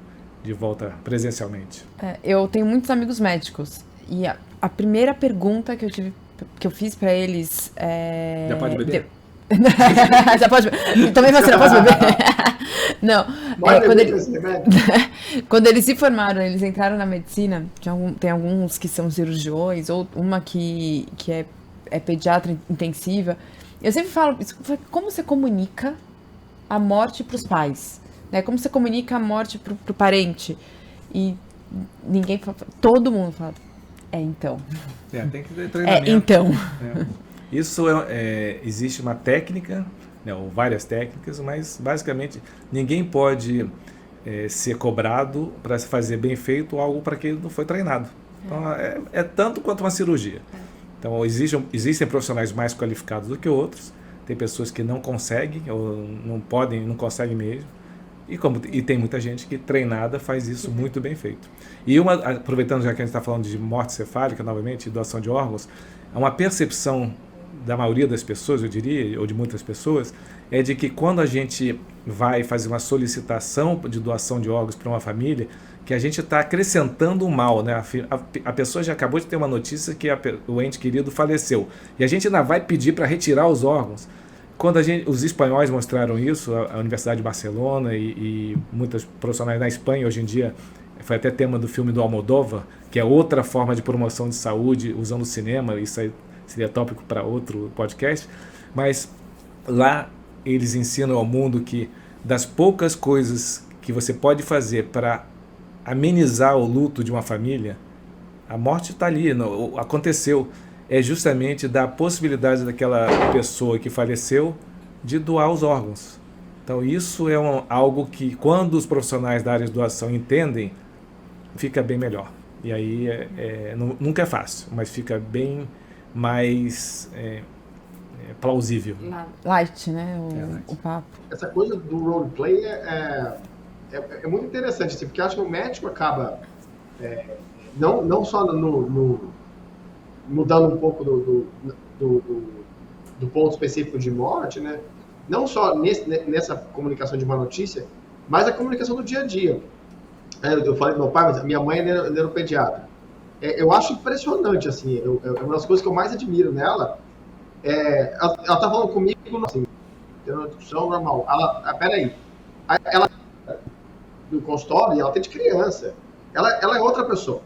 de volta presencialmente. Eu tenho muitos amigos médicos e a primeira pergunta que eu fiz para eles é... Já pode beber? Já pode beber? Também você não pode beber? Não, quando eles se formaram, eles entraram na medicina, tem alguns que são cirurgiões, ou uma que é pediatra intensiva. Eu sempre falo, como você comunica a morte para os pais? Né? Como você comunica a morte para o parente? E ninguém fala, todo mundo fala, então. Tem que ter treinamento. Então. Isso existe uma técnica, né, ou várias técnicas, mas basicamente ninguém pode ser cobrado para se fazer bem feito algo para que ele não foi treinado. Então, é tanto quanto uma cirurgia. Então existem profissionais mais qualificados do que outros, tem pessoas que não conseguem, ou não podem, não conseguem mesmo, e tem muita gente que treinada faz isso muito bem feito. E aproveitando já que a gente está falando de morte cefálica, novamente, doação de órgãos, uma percepção da maioria das pessoas, eu diria, ou de muitas pessoas, é de que quando a gente vai fazer uma solicitação de doação de órgãos para uma família, que a gente está acrescentando um mal, né? A pessoa já acabou de ter uma notícia que o ente querido faleceu, e a gente ainda vai pedir para retirar os órgãos. Quando os espanhóis mostraram isso, a Universidade de Barcelona e muitos profissionais na Espanha, hoje em dia, foi até tema do filme do Almodóvar, que é outra forma de promoção de saúde usando o cinema, isso aí seria tópico para outro podcast, mas lá eles ensinam ao mundo que das poucas coisas que você pode fazer para amenizar o luto de uma família, a morte está ali, aconteceu, é justamente dar a possibilidade daquela pessoa que faleceu de doar os órgãos. Então isso é algo que quando os profissionais da área de doação entendem, fica bem melhor. E aí nunca é fácil, mas fica bem mais plausível. Light, né? O papo. Essa coisa do roleplay é muito interessante, assim, porque eu acho que o médico acaba não só mudando um pouco do ponto específico de morte, né? Não só nessa comunicação de uma notícia, mas a comunicação do dia a dia. Eu falei do meu pai, mas minha mãe é neuropediatra. Eu acho impressionante, assim, uma das coisas que eu mais admiro nela ela tá falando comigo, assim, tendo uma discussão normal. Peraí. Ela do consultório, ela tem de criança. ela é outra pessoa.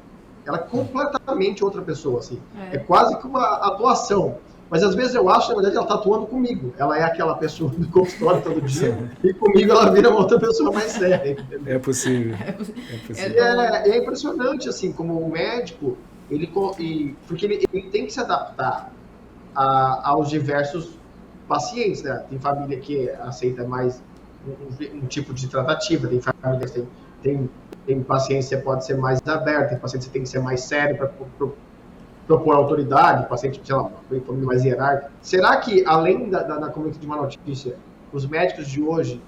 Ela é completamente outra pessoa, assim. É quase que uma atuação. Mas às vezes eu acho, na verdade, ela está atuando comigo. Ela é aquela pessoa do consultório todo dia, e comigo ela vira uma outra pessoa mais séria. Entendeu? É possível. É impressionante, assim, como o médico, porque ele tem que se adaptar aos diversos pacientes, né? Tem família que aceita mais um tipo de tratativa, tem família que tem paciente que pode ser mais aberto, tem paciente que tem que ser mais sério para propor autoridade, paciente, sei lá, família mais hierárquica. Será que, além da comunidade de uma notícia, os médicos de hoje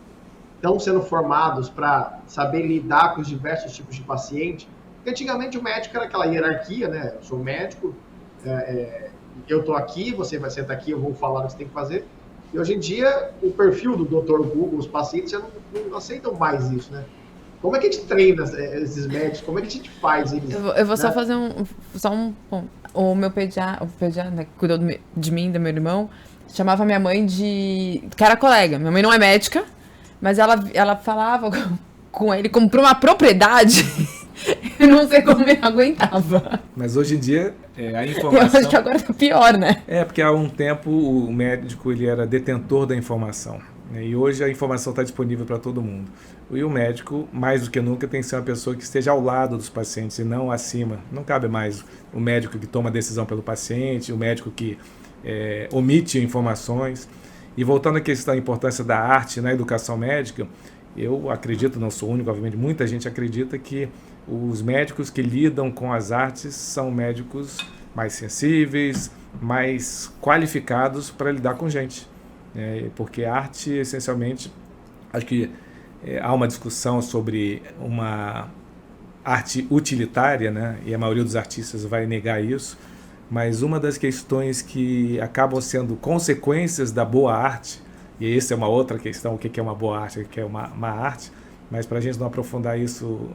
estão sendo formados para saber lidar com os diversos tipos de paciente? Porque antigamente o médico era aquela hierarquia, né? Eu sou médico, eu estou aqui, você vai sentar aqui, eu vou falar o que você tem que fazer. E hoje em dia, o perfil do Dr. Google, os pacientes já não aceitam mais isso, né? Como é que a gente treina esses médicos? Como é que a gente faz eles? Eu vou só fazer um ponto. O meu pediatra, né, que cuidou de mim, do meu irmão, chamava minha mãe de... que era colega. Minha mãe não é médica, mas ela falava com ele como por uma propriedade. Eu não sei como ele aguentava. Mas hoje em dia, a informação... Eu acho que agora tá pior, né? Porque há um tempo o médico ele era detentor da informação, né? E hoje a informação está disponível para todo mundo. E o médico, mais do que nunca, tem que ser uma pessoa que esteja ao lado dos pacientes e não acima. Não cabe mais o médico que toma decisão pelo paciente, o médico que omite informações. E voltando à questão da importância da arte na educação médica, eu acredito, não sou o único, obviamente, muita gente acredita que os médicos que lidam com as artes são médicos mais sensíveis, mais qualificados para lidar com gente. Porque a arte, essencialmente, acho que há uma discussão sobre uma arte utilitária, né? E a maioria dos artistas vai negar isso, mas uma das questões que acabam sendo consequências da boa arte, e essa é uma outra questão, o que é uma boa arte, o que é uma má arte, mas para a gente não aprofundar isso,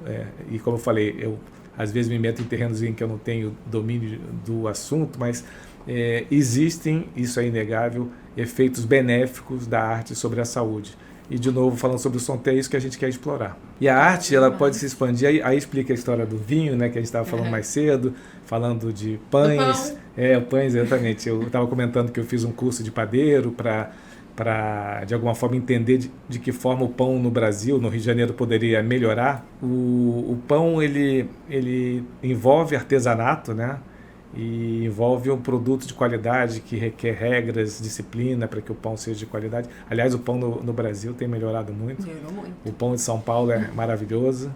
e como eu falei, eu às vezes me meto em terrenos em que eu não tenho domínio do assunto, mas existem, isso é inegável, efeitos benéficos da arte sobre a saúde. E, de novo, falando sobre o som, é isso que a gente quer explorar. E a arte, ela pode se expandir, aí explica a história do vinho, né, que a gente estava falando mais cedo, falando de pães. Pães, exatamente. Eu estava comentando que eu fiz um curso de padeiro para, de alguma forma, entender de que forma o pão no Brasil, no Rio de Janeiro, poderia melhorar. O pão, ele envolve artesanato, né? E envolve um produto de qualidade que requer regras, disciplina para que o pão seja de qualidade. Aliás, o pão no Brasil tem melhorado muito. Melhorou muito. O pão de São Paulo é maravilhoso.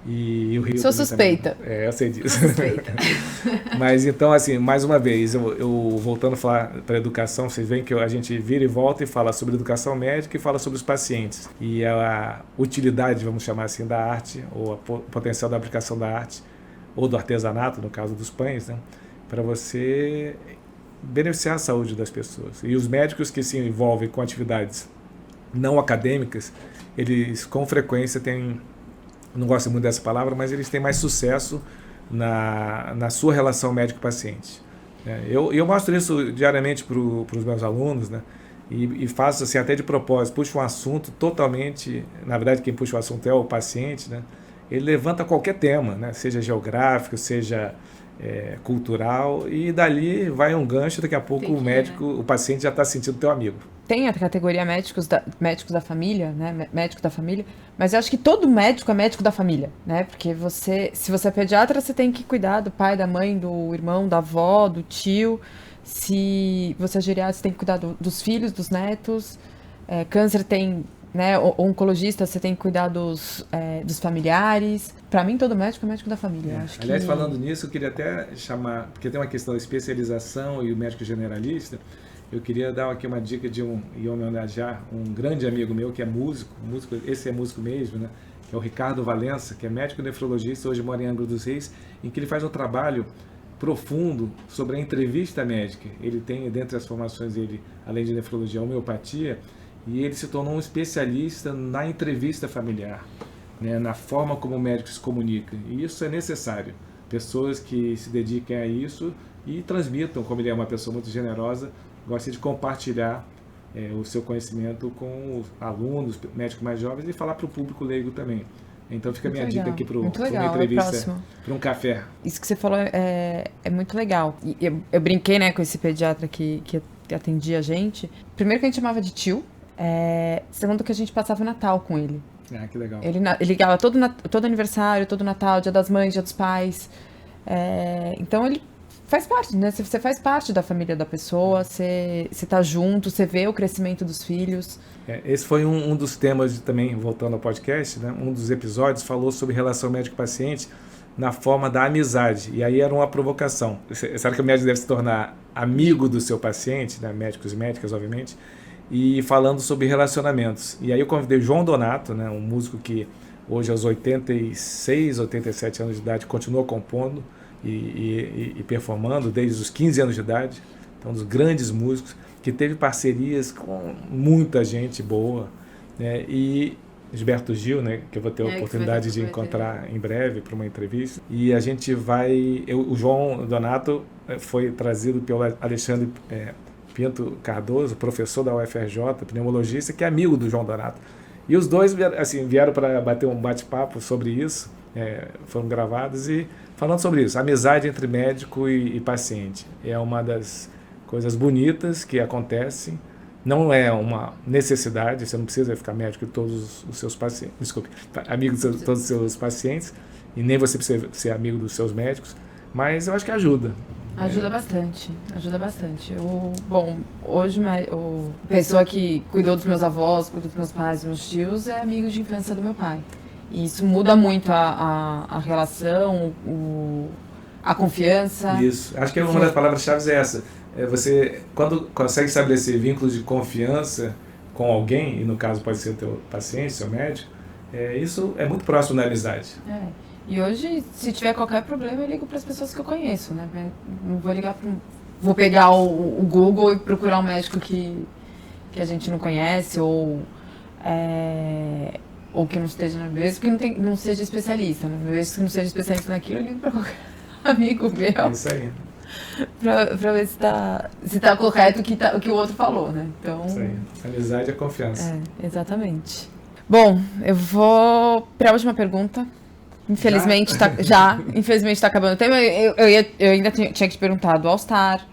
E o Rio Sou suspeita. Também. Eu sei disso. Suspeita. Mas então, assim, mais uma vez, eu voltando a falar para a educação, vocês veem que a gente vira e volta e fala sobre educação médica e fala sobre os pacientes. E a utilidade, vamos chamar assim, da arte, ou o potencial da aplicação da arte, ou do artesanato, no caso dos pães, né? Para você beneficiar a saúde das pessoas. E os médicos que se envolvem com atividades não acadêmicas, eles com frequência têm, não gosto muito dessa palavra, mas eles têm mais sucesso na sua relação médico-paciente. Eu mostro isso diariamente para os meus alunos, né? E faço assim até de propósito, puxo um assunto totalmente, na verdade quem puxa o assunto é o paciente, né? Ele levanta qualquer tema, né? Seja geográfico, seja cultural, e dali vai um gancho, daqui a pouco o médico, o paciente já está sentindo teu amigo. Tem a categoria médicos da família, né? Médico da família, mas eu acho que todo médico é médico da família, né? Porque se você é pediatra, você tem que cuidar do pai, da mãe, do irmão, da avó, do tio. Se você é geriatra, você tem que cuidar dos filhos, dos netos. Câncer tem, né? Oncologista, você tem que cuidar dos familiares. Para mim, todo médico é médico da família. Acho Aliás, falando nisso, eu queria até chamar, porque tem uma questão da especialização e o médico generalista. Eu queria dar aqui uma dica e homenagear um grande amigo meu que é músico, esse é músico mesmo, né? Que é o Ricardo Valença, que é médico nefrologista, hoje mora em Angra dos Reis, em que ele faz um trabalho profundo sobre a entrevista médica. Ele tem, dentre as formações dele, além de nefrologia, homeopatia, e ele se tornou um especialista na entrevista familiar, né? Na forma como o médico se comunica. E isso é necessário. Pessoas que se dediquem a isso e transmitam, como ele é uma pessoa muito generosa, gosta de compartilhar o seu conhecimento com os alunos, médicos mais jovens, e falar para o público leigo também. Então fica a Muito minha dica legal. aqui para Muito uma legal, entrevista, para um café. Isso que você falou é muito legal. E eu brinquei, né, com esse pediatra que atendia a gente. Primeiro que a gente chamava de tio. Segundo que a gente passava o Natal com ele. Ah, que legal. Ele ligava todo aniversário, todo Natal, Dia das Mães, Dia dos Pais. Então ele faz parte, né? Você faz parte da família da pessoa, você tá junto, você vê o crescimento dos filhos. Esse foi um dos temas também, voltando ao podcast, né? Um dos episódios falou sobre relação médico-paciente na forma da amizade. E aí era uma provocação. Será que o médico deve se tornar amigo do seu paciente, né? Médicos e médicas, obviamente, e falando sobre relacionamentos. E aí eu convidei o João Donato, né? Um músico que hoje aos 86, 87 anos de idade continua compondo e performando desde os 15 anos de idade. Então, um dos grandes músicos que teve parcerias com muita gente boa, né? E Gilberto Gil, né? Que eu vou ter a oportunidade de encontrar em breve para uma entrevista. E a gente vai... o João Donato foi trazido pelo Alexandre Pinto Cardoso, professor da UFRJ, pneumologista, que é amigo do João Donato. E os dois vieram para bater um bate-papo sobre isso, foram gravados e falando sobre isso. Amizade entre médico e paciente é uma das coisas bonitas que acontecem. Não é uma necessidade, você não precisa ficar médico de todos os seus pacientes, desculpe, amigo de todos os seus pacientes, e nem você precisa ser amigo dos seus médicos, mas eu acho que ajuda. Ajuda bastante, ajuda bastante. Bom, hoje a pessoa que cuidou dos meus avós, cuidou dos meus pais, dos meus tios, é amigo de infância do meu pai. E isso muda muito a relação, a confiança. Isso, acho que uma das palavras-chave é essa. Você, quando consegue estabelecer vínculos de confiança com alguém, e no caso pode ser o teu paciente, seu médico, isso é muito próximo da amizade. E hoje, se tiver qualquer problema, eu ligo para as pessoas que eu conheço, né? Não vou ligar para vou pegar o Google e procurar um médico que a gente não conhece ou que não esteja na mesmo que não seja especialista, né? Mesmo que não seja especialista naquilo, eu ligo para qualquer amigo meu. É isso aí. Pra ver se tá correto o que o outro falou, né? Então, isso aí. Amizade é confiança. Exatamente. Bom, eu vou para a última pergunta. Infelizmente infelizmente tá acabando o tema. Eu ainda tinha que te perguntar do All Star.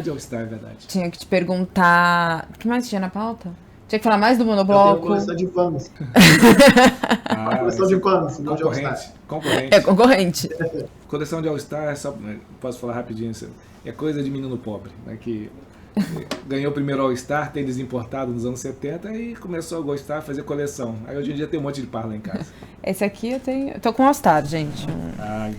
De All Star, é verdade. Tinha que te perguntar... O que mais tinha na pauta? Tinha que falar mais do monobloco. Coleção de vans. Coleção de vans, não de All Star. Concorrente. É concorrente. Coleção de All Star, posso falar rapidinho, é coisa de menino pobre, né, que ganhou o primeiro All Star, tênis importado nos anos 70 e começou a gostar, a fazer coleção. Aí hoje em dia tem um monte de par lá em casa. Esse aqui eu tô com All Star, gente.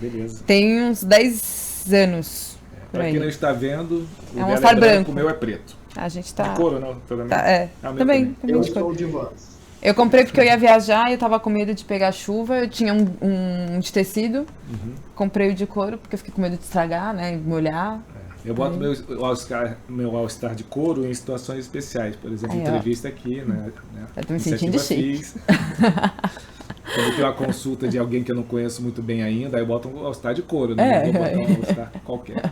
Beleza. Tem uns 10 anos. Pra quem não está vendo, o All Star branco. O meu é preto. A gente tá... De couro, não? Pelo menos. Também Eu de couro. estou de vans. Eu comprei porque eu ia viajar e eu tava com medo de pegar chuva. Eu tinha um de tecido. Uhum. Comprei o de couro porque eu fiquei com medo de estragar, né? E molhar. Eu boto meu All Star de couro em situações especiais. Por exemplo, entrevista aqui, né? Eu tô me sentindo chique. Quando tem uma consulta de alguém que eu não conheço muito bem ainda, aí eu boto um All Star de couro, né? Não vou botar um All Star qualquer.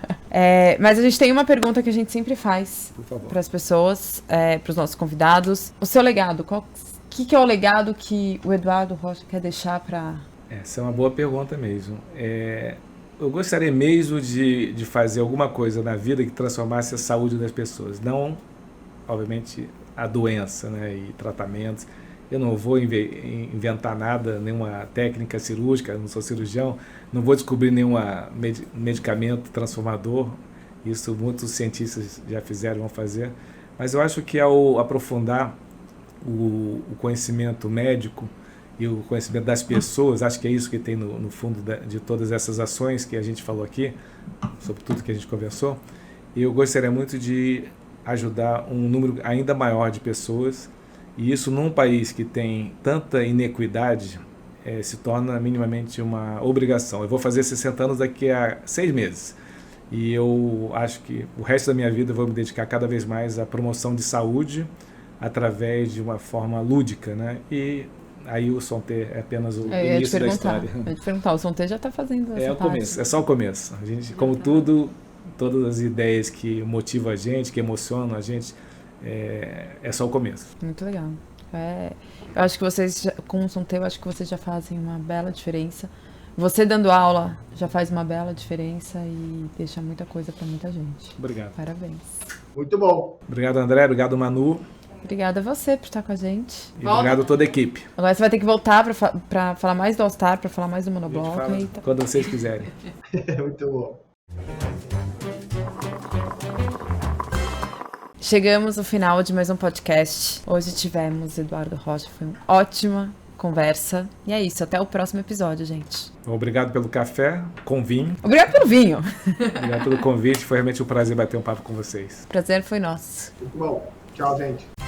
Mas a gente tem uma pergunta que a gente sempre faz para as pessoas, para os nossos convidados. O seu legado, o que é o legado que o Eduardo Rocha quer deixar para... Essa é uma boa pergunta mesmo. Eu gostaria mesmo de fazer alguma coisa na vida que transformasse a saúde das pessoas. Não, obviamente, a doença, né, e tratamentos. Eu não vou inventar nada, nenhuma técnica cirúrgica, não sou cirurgião, não vou descobrir nenhum medicamento transformador. Isso muitos cientistas já fizeram, vão fazer. Mas eu acho que ao aprofundar o conhecimento médico e o conhecimento das pessoas, acho que é isso que tem no fundo de todas essas ações que a gente falou aqui, sobre tudo que a gente conversou. Eu gostaria muito de ajudar um número ainda maior de pessoas, e isso num país que tem tanta inequidade, se torna minimamente uma obrigação. Eu vou fazer 60 anos daqui a 6 meses, e eu acho que o resto da minha vida eu vou me dedicar cada vez mais à promoção de saúde através de uma forma lúdica, né? E aí o Santé é apenas o início da história. Eu ia te perguntar, o Santé já está fazendo essa o começo, é só o começo. A gente, como todas as ideias que motivam a gente, que emocionam a gente, é só o começo. Muito legal. Eu acho que vocês, com o Sonteio, eu acho que vocês já fazem uma bela diferença. Você dando aula já faz uma bela diferença e deixa muita coisa para muita gente. Obrigado. Parabéns. Muito bom. Obrigado, André. Obrigado, Manu. Obrigada a você por estar com a gente. E obrigado a toda a equipe. Agora você vai ter que voltar para falar mais do All Star, para falar mais do A Monobloco. gente fala Eita. quando vocês quiserem. Muito bom. Chegamos no final de mais um podcast. Hoje tivemos Eduardo Rocha, foi uma ótima conversa. E é isso, até o próximo episódio, gente. Obrigado pelo café com vinho. Obrigado pelo vinho. Obrigado pelo convite. Foi realmente um prazer bater um papo com vocês. O prazer foi nosso. Muito bom. Tchau, gente.